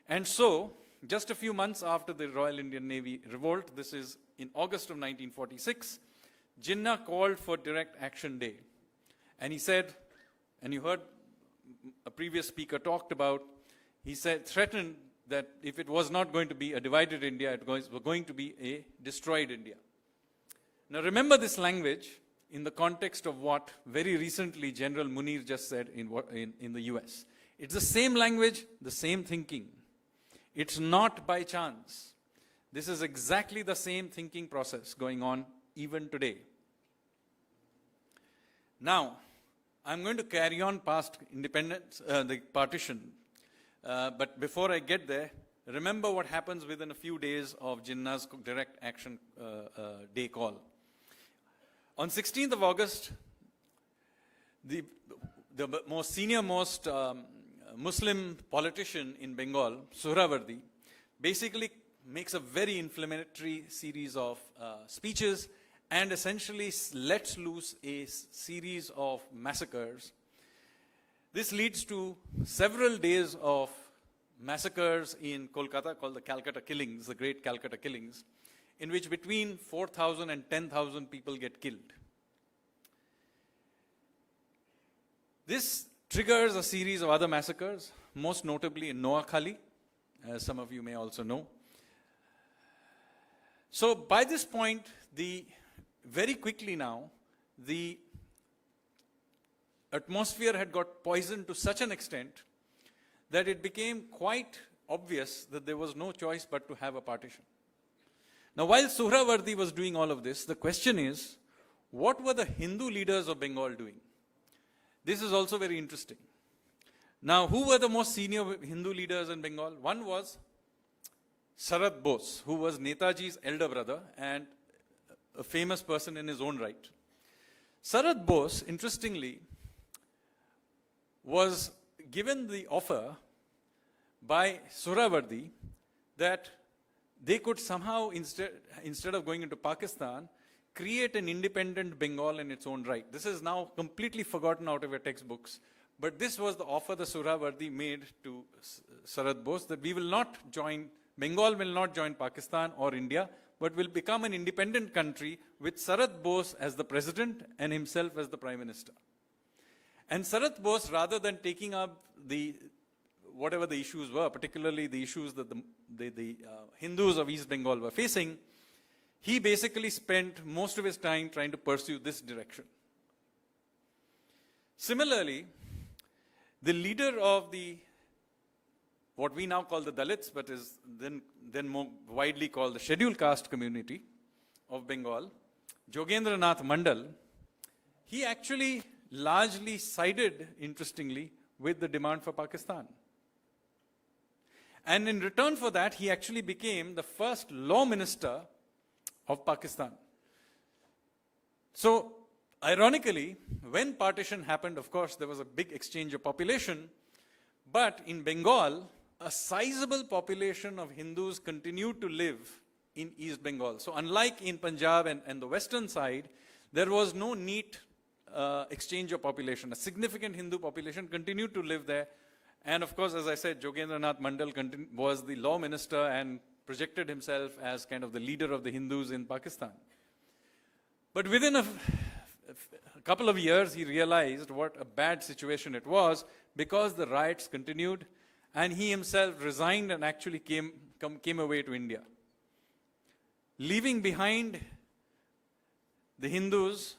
And so, just a few months after the Royal Indian Navy revolt, this is in August of 1946, Jinnah called for Direct Action Day. And he said, and you heard a previous speaker talked about, he said, threatened that if it was not going to be a divided India, it was going to be a destroyed India. Now remember this language in the context of what very recently General Munir just said in the US. It's the same language, the same thinking. It's not by chance. This is exactly the same thinking process going on even today. Now, I'm going to carry on past independence, the partition. But before I get there, remember what happens within a few days of Jinnah's Direct Action Day call. On 16th of August, the most senior-most Muslim politician in Bengal, Suhrawardi, basically makes a very inflammatory series of speeches and essentially lets loose a series of massacres. This leads to several days of massacres in Kolkata called the Calcutta Killings, the Great Calcutta Killings, in which between 4,000 and 10,000 people get killed. This triggers a series of other massacres, most notably in Noakhali, as some of you may also know. So by this point, very quickly now, the atmosphere had got poisoned to such an extent that it became quite obvious that there was no choice but to have a partition. Now, while Suhrawardi was doing all of this, the question is, what were the Hindu leaders of Bengal doing? This is also very interesting. Now, who were the most senior Hindu leaders in Bengal? One was Sarat Bose, who was Netaji's elder brother and a famous person in his own right. Sarat Bose, interestingly, was given the offer by Suhrawardi that they could somehow, instead of going into Pakistan, create an independent Bengal in its own right. This is now completely forgotten out of your textbooks, but this was the offer the Suhrawardi made to Sarat Bose, that we will not join, Bengal will not join Pakistan or India, but will become an independent country with Sarat Bose as the president and himself as the prime minister. And Sarat Bose, rather than taking up whatever the issues were, particularly the issues that the Hindus of East Bengal were facing, he basically spent most of his time trying to pursue this direction. Similarly, the leader of what we now call the Dalits, but is then more widely called the scheduled caste community of Bengal, Jogendranath Mandal, he actually largely sided, interestingly, with the demand for Pakistan. And in return for that, he actually became the first law minister of Pakistan. So, ironically, when partition happened, of course, there was a big exchange of population, but in Bengal, a sizable population of Hindus continued to live in East Bengal. So, unlike in Punjab and the western side, there was no neat exchange of population. A significant Hindu population continued to live there. And of course, as I said, Jogendranath Mandal was the law minister and projected himself as kind of the leader of the Hindus in Pakistan. But within a couple of years, he realized what a bad situation it was, because the riots continued, and he himself resigned and actually came away to India, leaving behind the Hindus,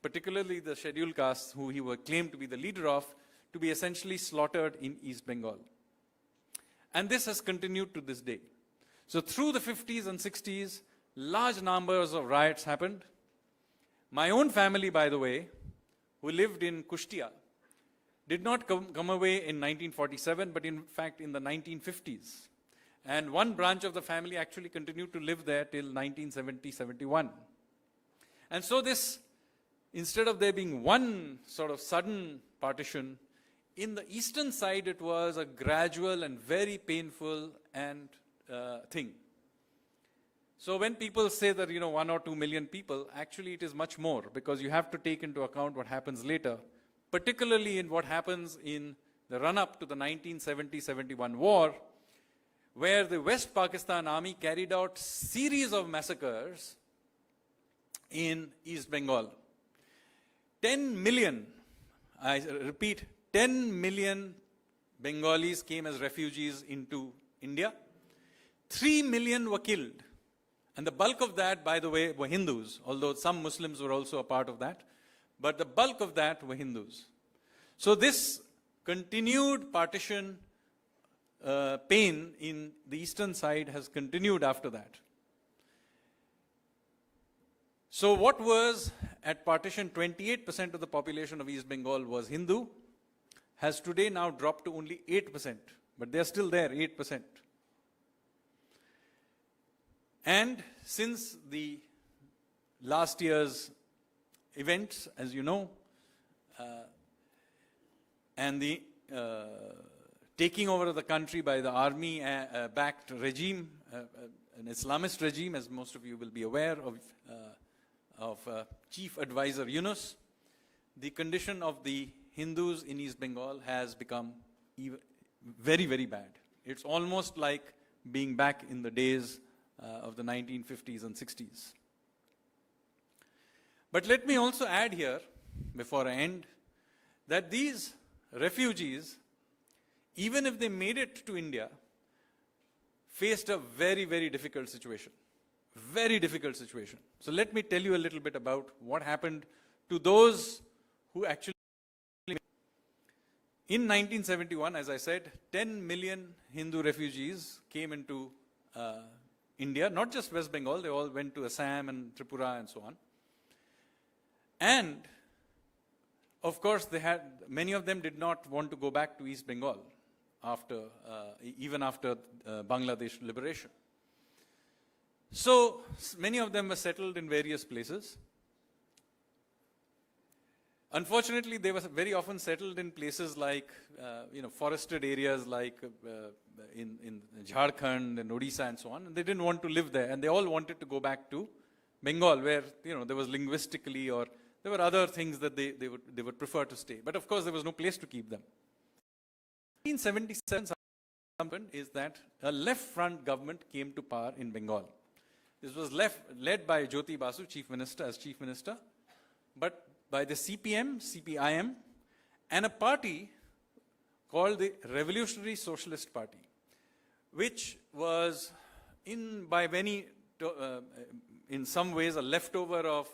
particularly the scheduled castes, who he claimed to be the leader of, to be essentially slaughtered in East Bengal. And this has continued to this day. So through the 50s and 60s, large numbers of riots happened. My own family, by the way, who lived in Kushtia, did not come away in 1947, but in fact in the 1950s. And one branch of the family actually continued to live there till 1970-71. And so this, instead of there being one sort of sudden partition, in the eastern side it was a gradual and very painful thing. So when people say that, 1 or 2 million people, actually it is much more, because you have to take into account what happens later, particularly in what happens in the run-up to the 1970-71 war, where the West Pakistan Army carried out series of massacres in East Bengal. 10 million, I repeat, 10 million Bengalis came as refugees into India. 3 million were killed. And the bulk of that, by the way, were Hindus, although some Muslims were also a part of that. But the bulk of that were Hindus. So this continued partition pain in the eastern side has continued after that. So what was at partition 28% of the population of East Bengal was Hindu, has today now dropped to only 8%, but they're still there, 8%. And since the last year's events, as you know, and the taking over of the country by the army-backed regime, an Islamist regime, as most of you will be aware of Chief Advisor Yunus, the condition of the Hindus in East Bengal has become very, very bad. It's almost like being back in the days of the 1950s and 60s. But let me also add here, before I end, that these refugees, even if they made it to India, faced a very, very difficult situation. Very difficult situation. So let me tell you a little bit about what happened to those who actually... In 1971, as I said, 10 million Hindu refugees came into India, not just West Bengal, they all went to Assam and Tripura and so on. And, of course, many of them did not want to go back to East Bengal even after Bangladesh liberation. So, many of them were settled in various places. Unfortunately, they were very often settled in places like, forested areas like in Jharkhand and Odisha and so on. And they didn't want to live there. And they all wanted to go back to Bengal where, there was linguistically or there were other things that they would prefer to stay. But of course, there was no place to keep them. 1977 happened is that a left front government came to power in Bengal. This was led by Jyoti Basu, Chief Minister, but by the CPM, CPIM, and a party called the Revolutionary Socialist Party, which was by many, in some ways, a leftover of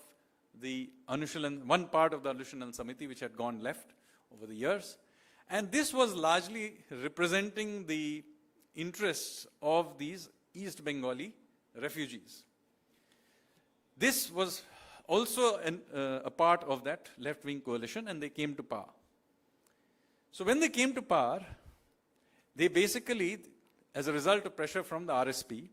the Anushilan, one part of the Anushilan Samiti, which had gone left over the years. And this was largely representing the interests of these East Bengali refugees. This was also a part of that left-wing coalition, and they came to power. So when they came to power, they basically, as a result of pressure from the RSP,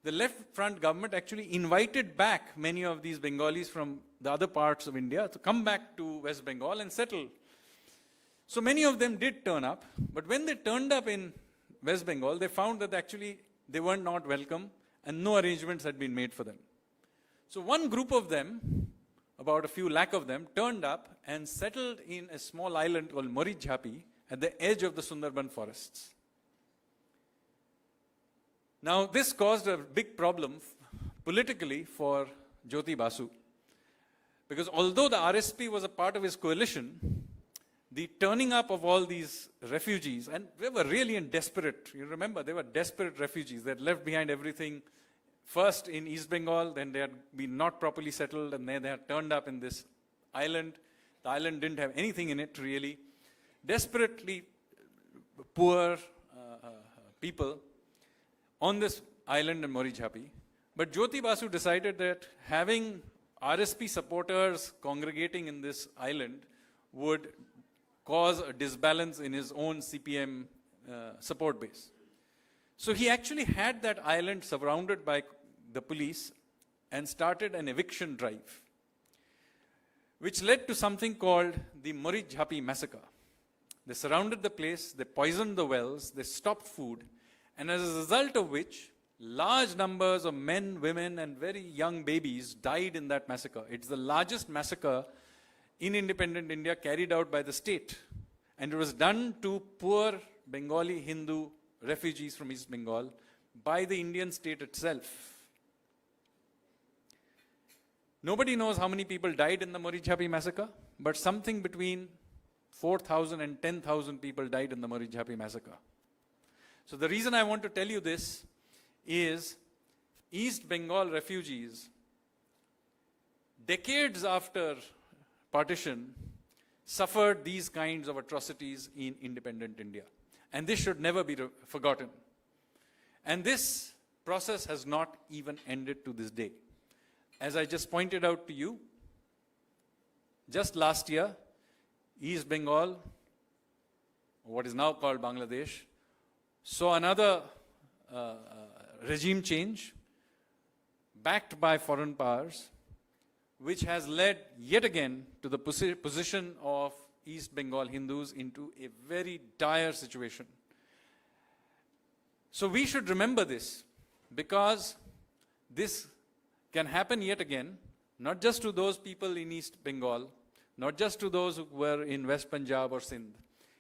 the left front government actually invited back many of these Bengalis from the other parts of India to come back to West Bengal and settle. So many of them did turn up, but when they turned up in West Bengal, they found that actually they were not welcome and no arrangements had been made for them. So one group of them, about a few lakh of them, turned up and settled in a small island called Morijhapi at the edge of the Sundarban forests. Now this caused a big problem politically for Jyoti Basu, because although the RSP was a part of his coalition, the turning up of all these refugees, and they were really desperate, you remember, they were desperate refugees. They had left behind everything, first in East Bengal, then they had been not properly settled, and then they had turned up in this island. The island didn't have anything in it, really. Desperately poor people on this island in Morijhapi. But Jyoti Basu decided that having RSP supporters congregating in this island would cause a disbalance in his own CPM support base. So he actually had that island surrounded by the police and started an eviction drive, which led to something called the Morijhapi massacre. They surrounded the place, they poisoned the wells, they stopped food, and as a result of which, large numbers of men, women, and very young babies died in that massacre. It's the largest massacre in independent India carried out by the state. And it was done to poor Bengali Hindu refugees from East Bengal by the Indian state itself. Nobody knows how many people died in the Morijhapi massacre, but something between 4,000 and 10,000 people died in the Morijhapi massacre. So the reason I want to tell you this is East Bengal refugees, decades after partition, suffered these kinds of atrocities in independent India. And this should never be forgotten. And this process has not even ended to this day. As I just pointed out to you, just last year, East Bengal, what is now called Bangladesh, saw another regime change backed by foreign powers, which has led yet again to the position of East Bengal Hindus into a very dire situation. So we should remember this, because this can happen yet again, not just to those people in East Bengal, not just to those who were in West Punjab or Sindh.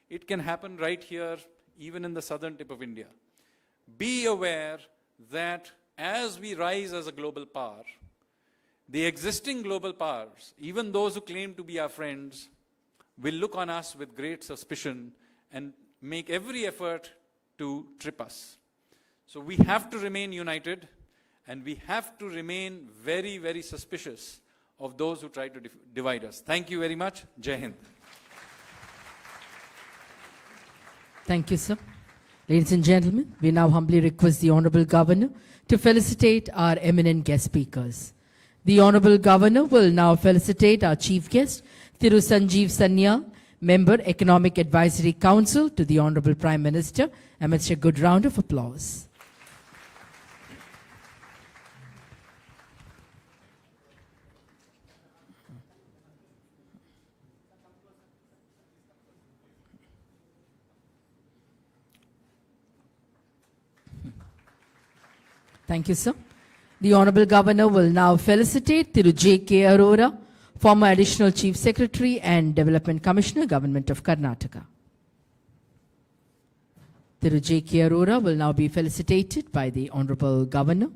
It can happen right here, even in the southern tip of India. Be aware that as we rise as a global power, the existing global powers, even those who claim to be our friends, will look on us with great suspicion and make every effort to trip us. So we have to remain united, and we have to remain very, very suspicious of those who try to divide us. Thank you very much. Jai Hind. Thank you, sir. Ladies and gentlemen, we now humbly request the Honorable Governor to felicitate our eminent guest speakers. The Honorable Governor will now felicitate our Chief Guest, Thiru Sanjeev Sanyal, Member, Economic Advisory Council to the Honorable Prime Minister, amidst a good round of applause. Thank you, sir. The Honorable Governor will now felicitate Thiru J.K. Arora, former Additional Chief Secretary and Development Commissioner, Government of Karnataka. Thiru J.K. Arora will now be felicitated by the Honorable Governor.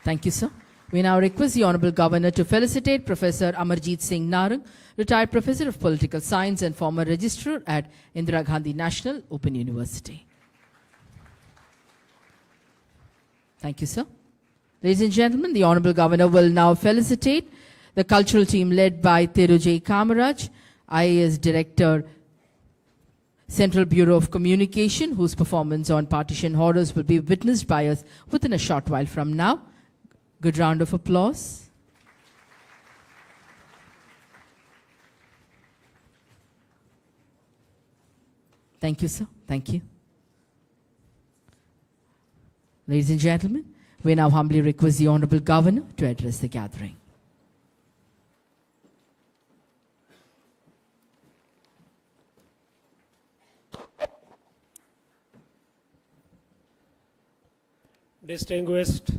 Thank you, sir. We now request the Honorable Governor to felicitate Professor Amarjeet Singh Narang, retired Professor of Political Science and former Registrar at Indira Gandhi National Open University. Thank you, sir. Ladies and gentlemen, the Honorable Governor will now felicitate the cultural team led by Thiru J. Kamaraj, IAS Director, Central Bureau of Communication, whose performance on partition horrors will be witnessed by us within a short while from now. Good round of applause. Thank you, sir. Thank you. Ladies and gentlemen, we now humbly request the Honorable Governor to address the gathering. Distinguished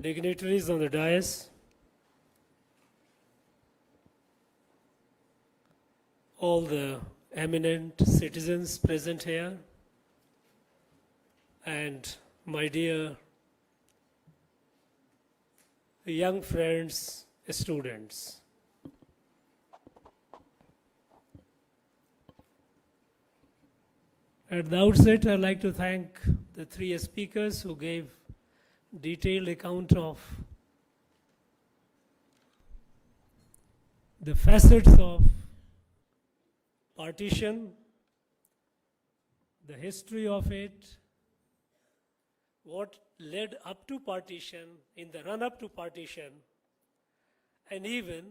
dignitaries on the dais, all the eminent citizens present here, and my dear young friends, students. At the outset, I'd like to thank the three speakers who gave detailed account of the facets of partition, the history of it, what led up to partition, in the run-up to partition, and even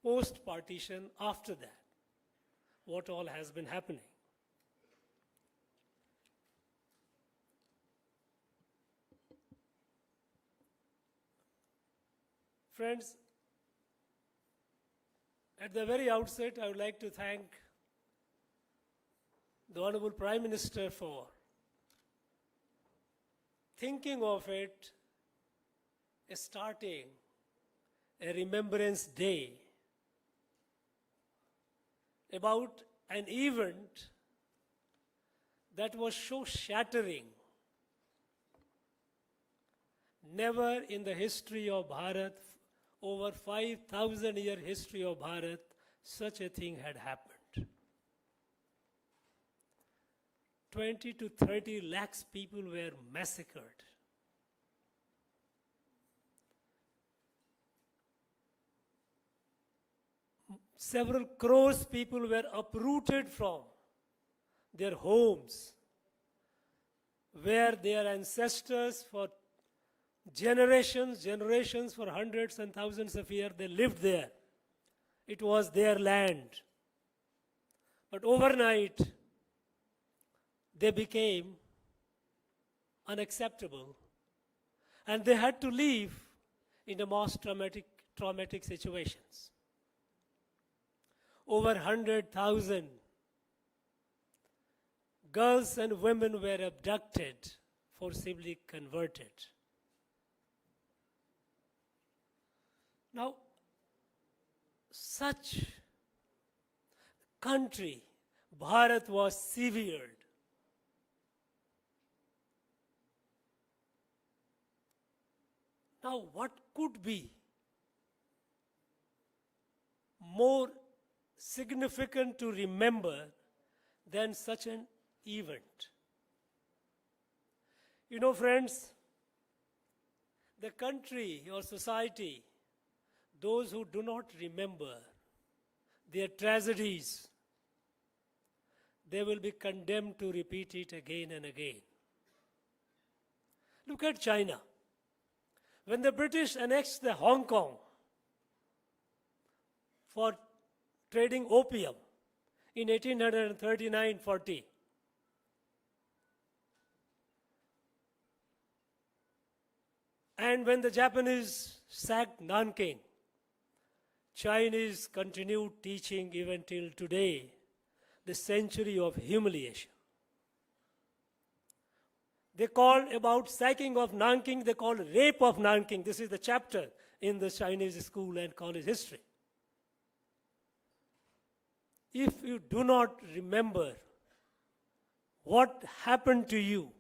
post-partition after that, what all has been happening. Friends, at the very outset, I would like to thank the Honorable Prime Minister for thinking of it as starting a Remembrance Day about an event that was so shattering. Never in the history of Bharat, over 5,000-year history of Bharat, such a thing had happened. 20 to 30 lakhs people were massacred. Several crores people were uprooted from their homes, where their ancestors for generations, for hundreds and thousands of years, they lived there. It was their land. But overnight, they became unacceptable. And they had to leave in the most traumatic situations. Over 100,000 girls and women were abducted, forcibly converted. Now, such country, Bharat, was severed. Now, what could be more significant to remember than such an event. You know, friends, the country or society, those who do not remember their tragedies, they will be condemned to repeat it again and again. Look at China. When the British annexed the Hong Kong for trading opium in 1839-40, and when the Japanese sacked Nanking, Chinese continued teaching even till today the century of humiliation. They call about sacking of Nanking, they call rape of Nanking. This is the chapter in the Chinese school and college history. If you do not remember what happened to you,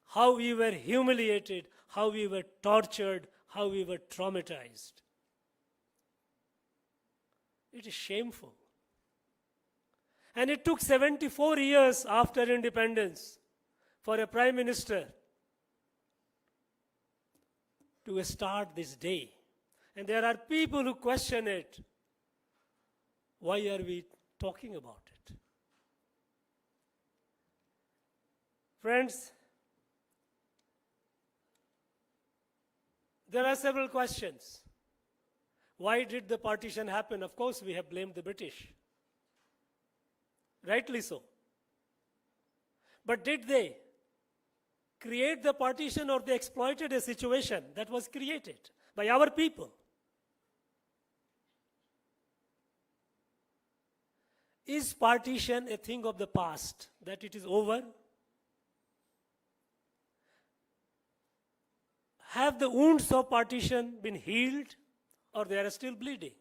how we were humiliated, how we were tortured, how we were traumatized, it is shameful. And it took 74 years after independence for a prime minister to start this day. And there are people who question it. Why are we talking about it? Friends, there are several questions. Why did the partition happen? Of course, we have blamed the British. Rightly so. But did they create the partition, or they exploited a situation that was created by our people? Is partition a thing of the past, that it is over? Have the wounds of partition been healed, or they are still bleeding?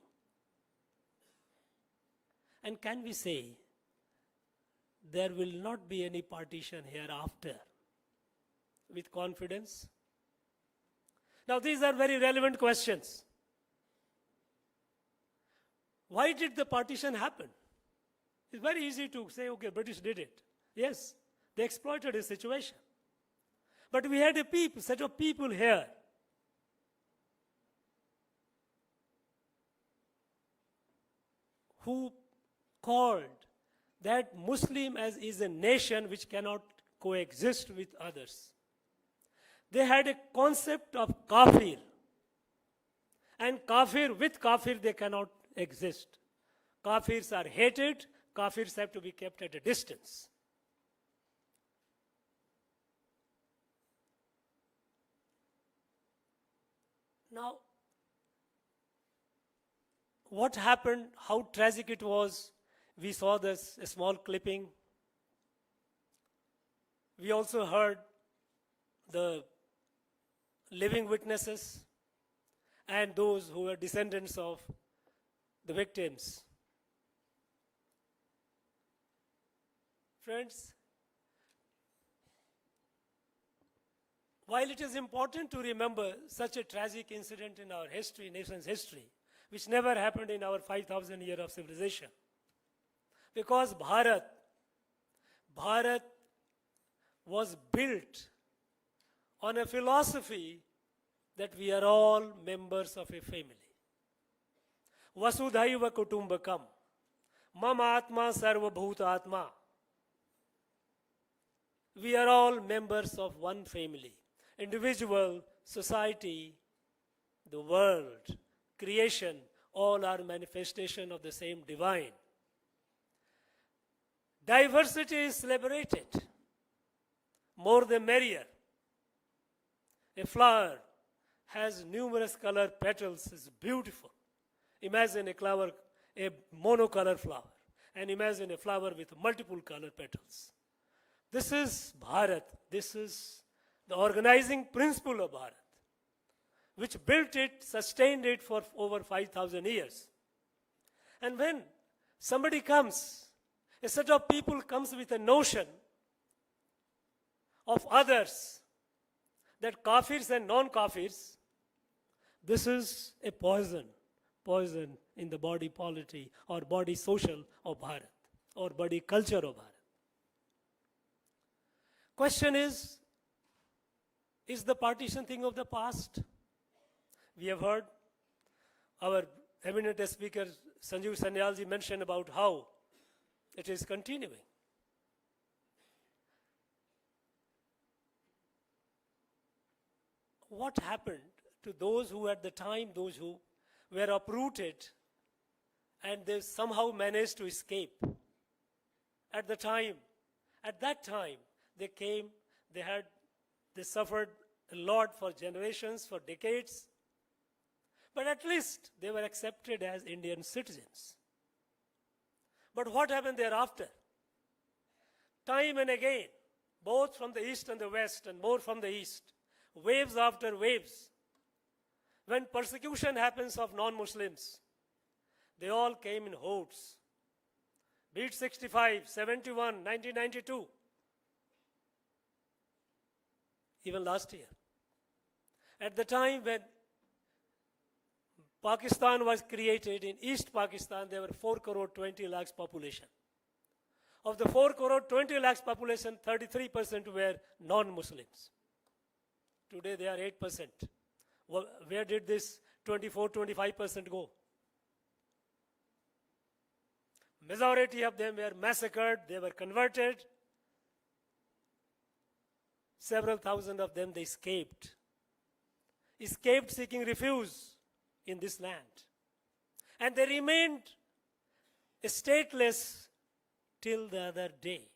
And can we say there will not be any partition hereafter with confidence? Now, these are very relevant questions. Why did the partition happen? It's very easy to say, okay, British did it. Yes, they exploited a situation. But we had a set of people here who called that Muslim as is a nation which cannot coexist with others. They had a concept of kafir. And kafir, with kafir they cannot exist. Kafirs are hated, kafirs have to be kept at a distance. Now, what happened, how tragic it was, we saw this, a small clipping. We also heard the living witnesses and those who were descendants of the victims. Friends, while it is important to remember such a tragic incident in our history, nation's history, which never happened in our 5,000 years of civilization, because Bharat was built on a philosophy that we are all members of a family. Vasudhaiva kutumbakam, mama atma sarva bhuta atma. We are all members of one family. Individual, society, the world, creation, all are manifestation of the same divine. Diversity is celebrated. More the merrier. A flower has numerous colored petals, is beautiful. Imagine a flower, a monocolor flower, and imagine a flower with multiple colored petals. This is Bharat. This is the organizing principle of Bharat, which built it, sustained it for over 5,000 years. And when somebody comes, a set of people comes with a notion of others, that kafirs and non-kafirs, this is a poison poison in the body polity or body social of Bharat or body culture of Bharat. Question is the partition thing of the past? We have heard our eminent speaker Sanjeev Sanyalji mention about how it is continuing. What happened to those who at the time, those who were uprooted and they somehow managed to escape? At that time, they came, they suffered a lot for generations, for decades, but at least they were accepted as Indian citizens. But what happened thereafter? Time and again, both from the east and the west, and more from the east, waves after waves, when persecution happens of non-Muslims, they all came in hordes. Be it 65, 71, 1992, even last year. At the time when Pakistan was created, in East Pakistan, there were 4 crore 20 lakhs population. Of the 4 crore 20 lakhs population, 33% were non-Muslims. Today they are 8%. Where did this 24-25% go? Majority of them were massacred, they were converted. Several thousand of them, they escaped seeking refuge in this land. And they remained stateless till the other day.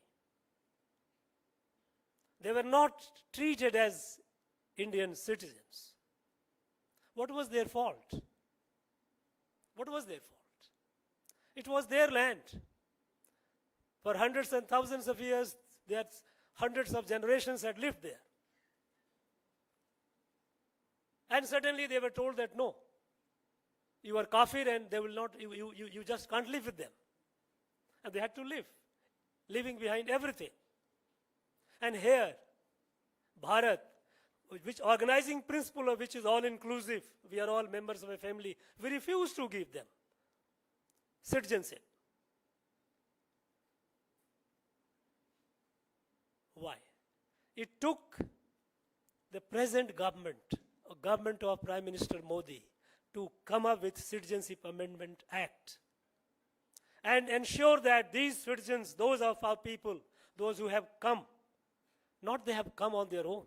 They were not treated as Indian citizens. What was their fault? What was their fault? It was their land. For hundreds and thousands of years, hundreds of generations had lived there. And suddenly they were told that no, you are kafir and they will not, you just can't live with them. And they had to live, leaving behind everything. And here, Bharat, which organizing principle of which is all inclusive, we are all members of a family, we refuse to give them citizenship. Why? It took the present government of Prime Minister Modi, to come up with Citizenship Amendment Act and ensure that these citizens, those of our people, those who have come, not they have come on their own,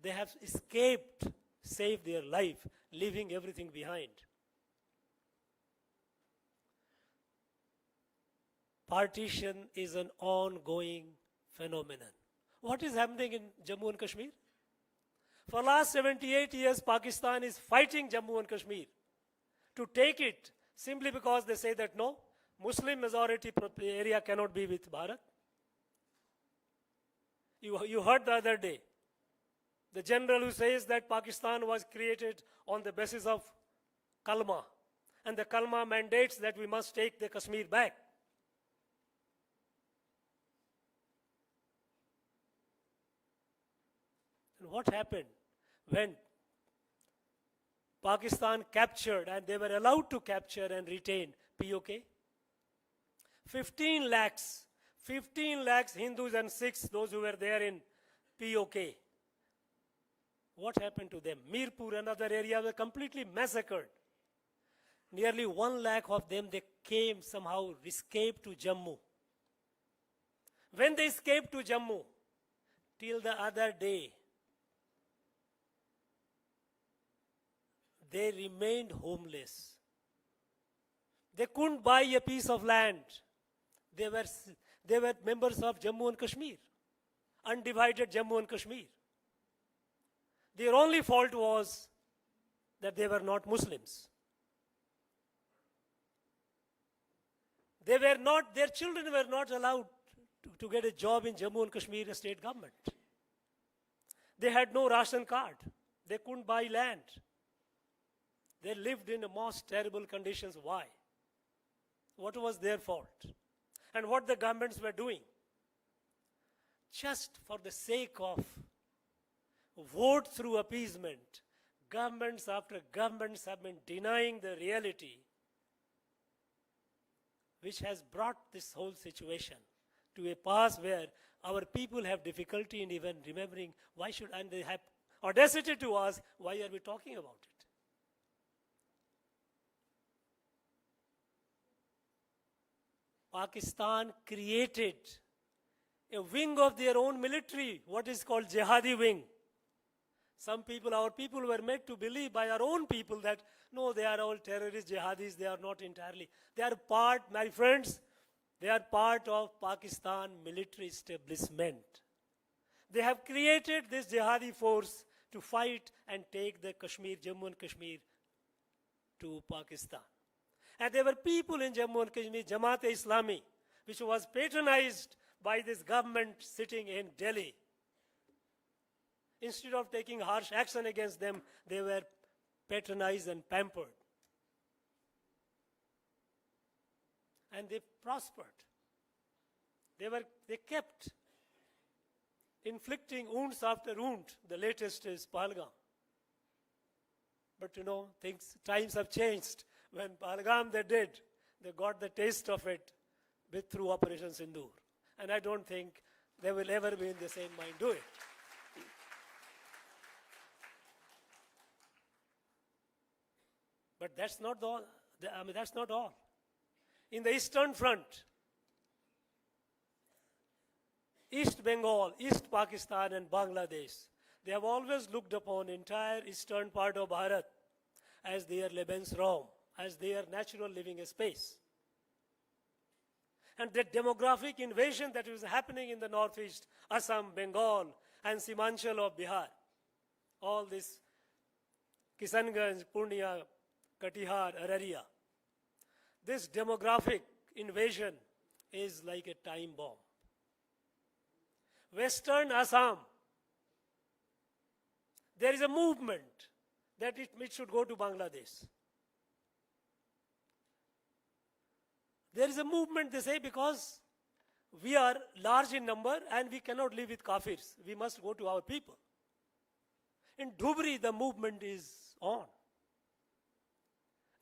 they have escaped, saved their life, leaving everything behind. Partition is an ongoing phenomenon. What is happening in Jammu and Kashmir? For the last 78 years, Pakistan is fighting Jammu and Kashmir to take it simply because they say that no, Muslim majority area cannot be with Bharat. You heard the other day, the general who says that Pakistan was created on the basis of Kalma, and the Kalma mandates that we must take the Kashmir back. And what happened when Pakistan captured, and they were allowed to capture and retain POK? 15 lakhs Hindus and Sikhs, those who were there in POK. What happened to them? Mirpur and other areas were completely massacred. Nearly 1 lakh of them, they came somehow, escaped to Jammu. When they escaped to Jammu, till the other day, they remained homeless. They couldn't buy a piece of land. They were members of Jammu and Kashmir, undivided Jammu and Kashmir. Their only fault was that they were not Muslims. Their children were not allowed to get a job in Jammu and Kashmir state government. They had no ration card. They couldn't buy land. They lived in the most terrible conditions. Why? What was their fault? And what the governments were doing? Just for the sake of vote through appeasement, governments after governments have been denying the reality, which has brought this whole situation to a pass where our people have difficulty in even remembering why should, and they have audacity to ask, why are we talking about it? Pakistan created a wing of their own military, what is called jihadi wing. Some people, our people were made to believe by our own people that, no, they are all terrorist jihadis, they are not entirely. They are part, my friends, they are part of Pakistan military establishment. They have created this jihadi force to fight and take the Kashmir, Jammu and Kashmir to Pakistan. And there were people in Jammu and Kashmir, Jamaat-e-Islami, which was patronized by this government sitting in Delhi. Instead of taking harsh action against them, they were patronized and pampered. And they prospered. They kept inflicting wounds after wound. The latest is Pahalgam. But times have changed. When Pahalgam they got the taste of it through Operation Sindoor. And I don't think they will ever be in the same mind do it. But that's not all. That's not all. In the Eastern Front, East Bengal, East Pakistan and Bangladesh, they have always looked upon entire eastern part of Bharat as their Lebensraum, as their natural living space. And the demographic invasion that is happening in the northeast, Assam, Bengal, and Simanchal of Bihar, all this Kishanganj, Purnia, Katihar, Araria, this demographic invasion is like a time bomb. Western Assam, there is a movement that it should go to Bangladesh. There is a movement, they say, because we are large in number and we cannot live with kafirs. We must go to our people. In Dhubri, the movement is on.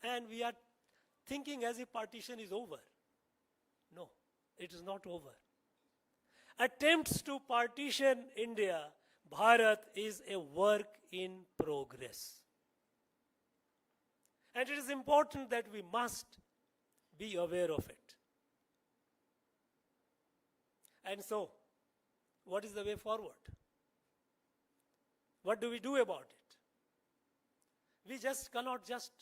And we are thinking as if partition is over. No, it is not over. Attempts to partition India, Bharat, is a work in progress. And it is important that we must be aware of it. And so, what is the way forward? What do we do about it? We just cannot just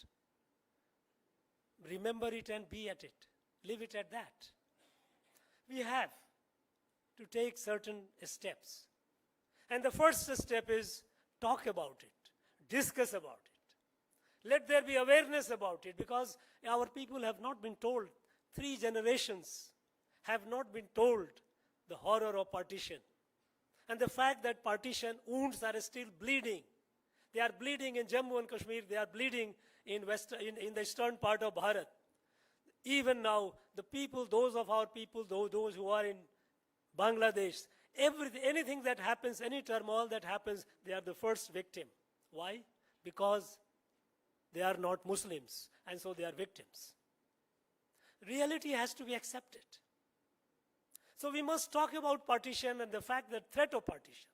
remember it and be at it, leave it at that. We have to take certain steps. And the first step is talk about it, discuss about it. Let there be awareness about it, because our people have not been told, 3 generations have not been told the horror of partition. And the fact that partition wounds are still bleeding. They are bleeding in Jammu and Kashmir, they are bleeding in the eastern part of Bharat. Even now, the people, those of our people, those who are in Bangladesh, anything that happens, any turmoil that happens, they are the first victim. Why? Because they are not Muslims, and so they are victims. Reality has to be accepted. So we must talk about partition and the fact that threat of partition.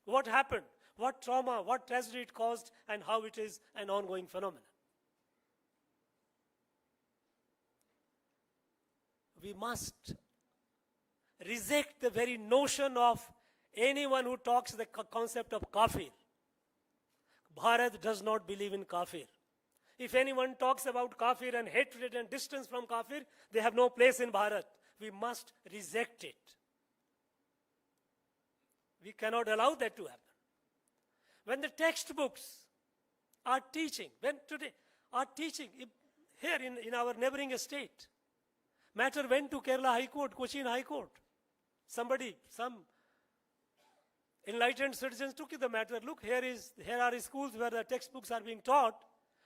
What happened? What trauma, what tragedy it caused, and how it is an ongoing phenomenon. We must reject the very notion of anyone who talks the concept of kafir. Bharat does not believe in kafir. If anyone talks about kafir and hatred and distance from kafir, they have no place in Bharat. We must reject it. We cannot allow that to happen. When the textbooks are teaching, here in our neighboring state, matter went to Kerala High Court, Cochin High Court. Some enlightened citizens took the matter. Look, here are schools where the textbooks are being taught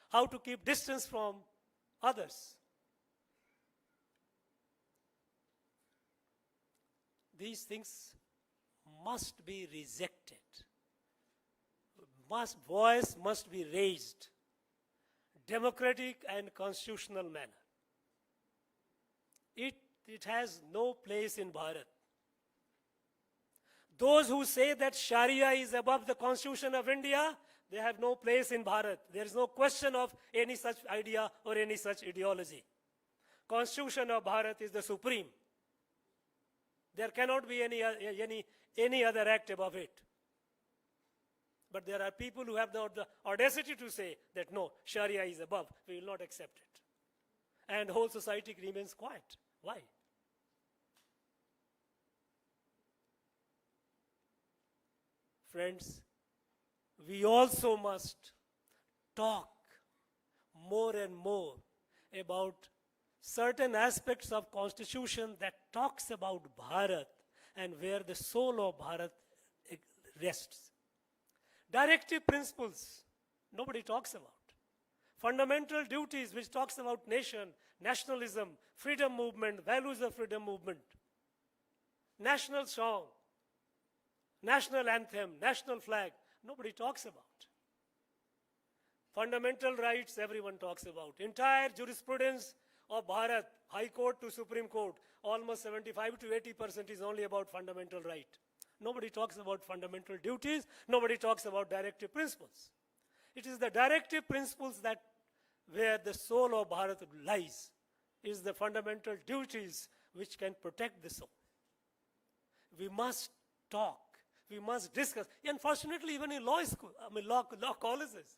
how to keep distance from others. These things must be rejected. voice must be raised, democratic and constitutional manner. It has no place in Bharat. Those who say that Sharia is above the Constitution of India, they have no place in Bharat. There is no question of any such idea or any such ideology. Constitution of Bharat is the supreme. There cannot be any other act above it. But there are people who have the audacity to say that no, Sharia is above. We will not accept it. And whole society remains quiet. Why? Friends, we also must talk more and more about certain aspects of Constitution that talks about Bharat and where the soul of Bharat rests. Directive principles, nobody talks about. Fundamental duties, which talks about nation, nationalism, freedom movement, values of freedom movement, national song, national anthem, national flag, nobody talks about. Fundamental rights, everyone talks about. Entire jurisprudence of Bharat, High Court to Supreme Court, almost 75 to 80% is only about fundamental right. Nobody talks about fundamental duties. Nobody talks about directive principles. It is the directive principles that where the soul of Bharat lies, is the fundamental duties which can protect the soul. We must talk. We must discuss. Unfortunately, even in law colleges,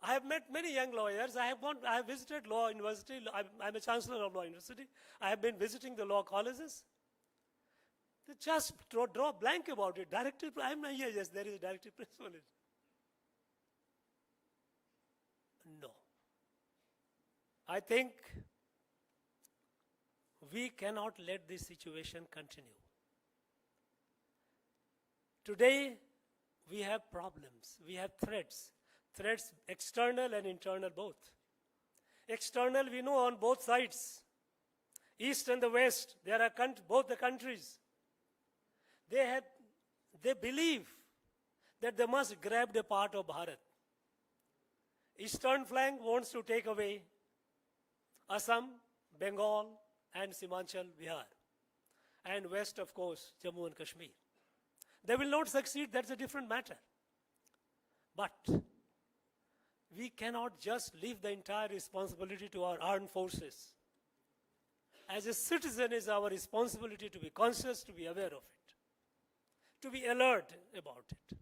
I have met many young lawyers. I have visited law university. I'm a chancellor of law university. I have been visiting the law colleges. They just draw blank about it. Directive, I'm not here, yes, there is a directive principle. No. I think we cannot let this situation continue. Today, we have problems. We have threats. Threats external and internal both. External, we know on both sides. East and the West, there are both the countries. They believe that they must grab the part of Bharat. Eastern flank wants to take away Assam, Bengal, and Simachal, Bihar. And West, of course, Jammu and Kashmir. They will not succeed, that's a different matter. But we cannot just leave the entire responsibility to our armed forces. As a citizen, it is our responsibility to be conscious, to be aware of it, to be alert about it.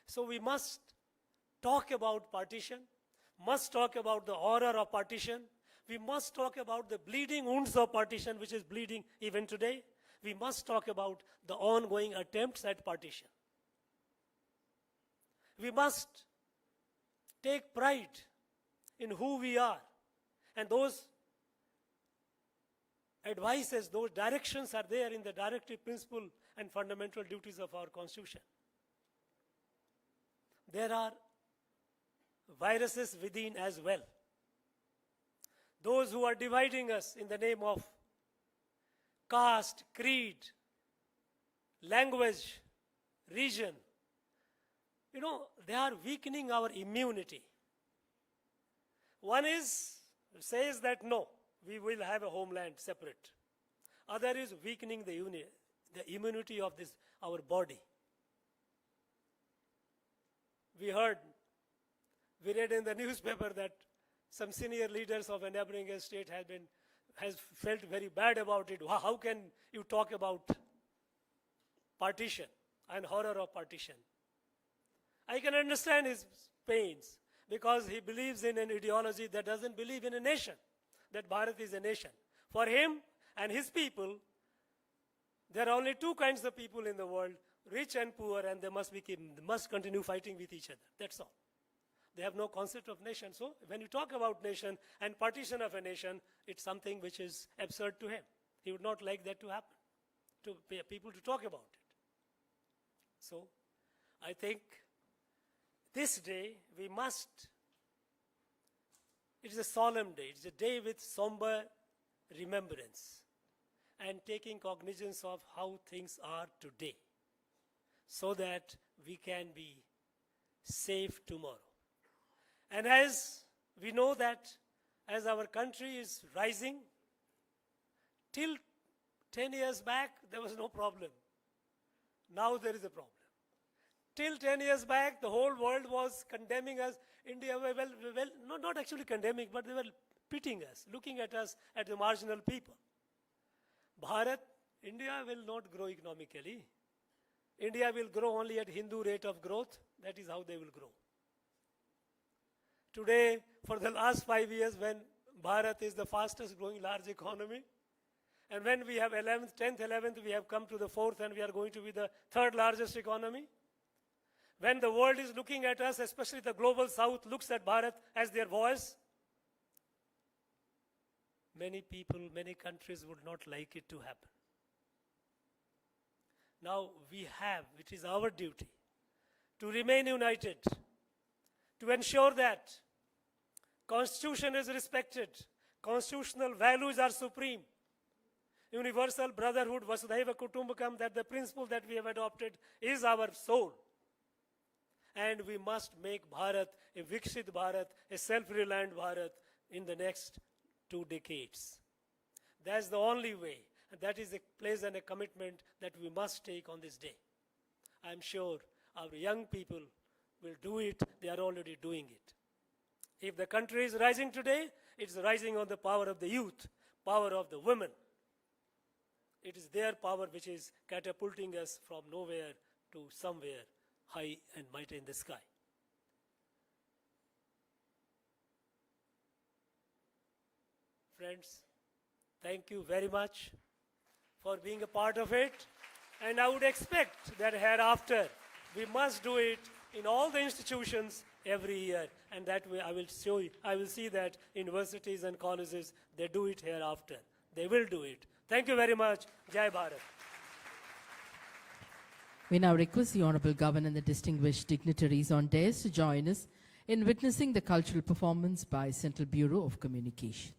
So we must talk about partition, must talk about the horror of partition. We must talk about the bleeding wounds of partition, which is bleeding even today. We must talk about the ongoing attempts at partition. We must take pride in who we are. And those advices, those directions are there in the directive principle and fundamental duties of our Constitution. There are viruses within as well. Those who are dividing us in the name of caste, creed, language, region, they are weakening our immunity. One says that no, we will have a homeland separate. Other is weakening the immunity of our body. We read in the newspaper that some senior leaders of a neighboring state has felt very bad about it. How can you talk about partition and horror of partition? I can understand his pains because he believes in an ideology that doesn't believe in a nation, that Bharat is a nation. For him and his people, there are only two kinds of people in the world, rich and poor, and they must continue fighting with each other. That's all. They have no concept of nation. So when you talk about nation and partition of a nation, it's something which is absurd to him. He would not like that to happen, to people to talk about it. So I think this day it is a solemn day. It's a day with somber remembrance and taking cognizance of how things are today, so that we can be safe tomorrow. And as we know that as our country is rising, till 10 years back, there was no problem. Now there is a problem. Till 10 years back, the whole world was condemning us. India, not actually condemning, but they were pitying us, looking at us as the marginal people. Bharat, India will not grow economically. India will grow only at Hindu rate of growth. That is how they will grow. Today, for the last 5 years, when Bharat is the fastest growing large economy, and when we have 11th, 10th, 11th, we have come to the 4th, and we are going to be the 3rd largest economy. When the world is looking at us, especially the global south looks at Bharat as their voice, many people, many countries would not like it to happen. Now we have, it is our duty, to remain united, to ensure that Constitution is respected, constitutional values are supreme, universal brotherhood, Vasudhaiva Kutumbakam, that the principle that we have adopted is our soul. And we must make Bharat a Viksit Bharat, a self-reliant Bharat in the next 2 decades. That's the only way. And that is a place and a commitment that we must take on this day. I'm sure our young people will do it. They are already doing it. If the country is rising today, it's rising on the power of the youth, power of the women. It is their power which is catapulting us from nowhere to somewhere high and mighty in the sky. Friends, thank you very much for being a part of it. And I would expect that hereafter we must do it in all the institutions every year. And that way I will see that universities and colleges, they do it hereafter. They will do it. Thank you very much. Jai Bharat. We now request the Honorable Governor and the distinguished dignitaries on dais to join us in witnessing the cultural performance by Central Bureau of Communication.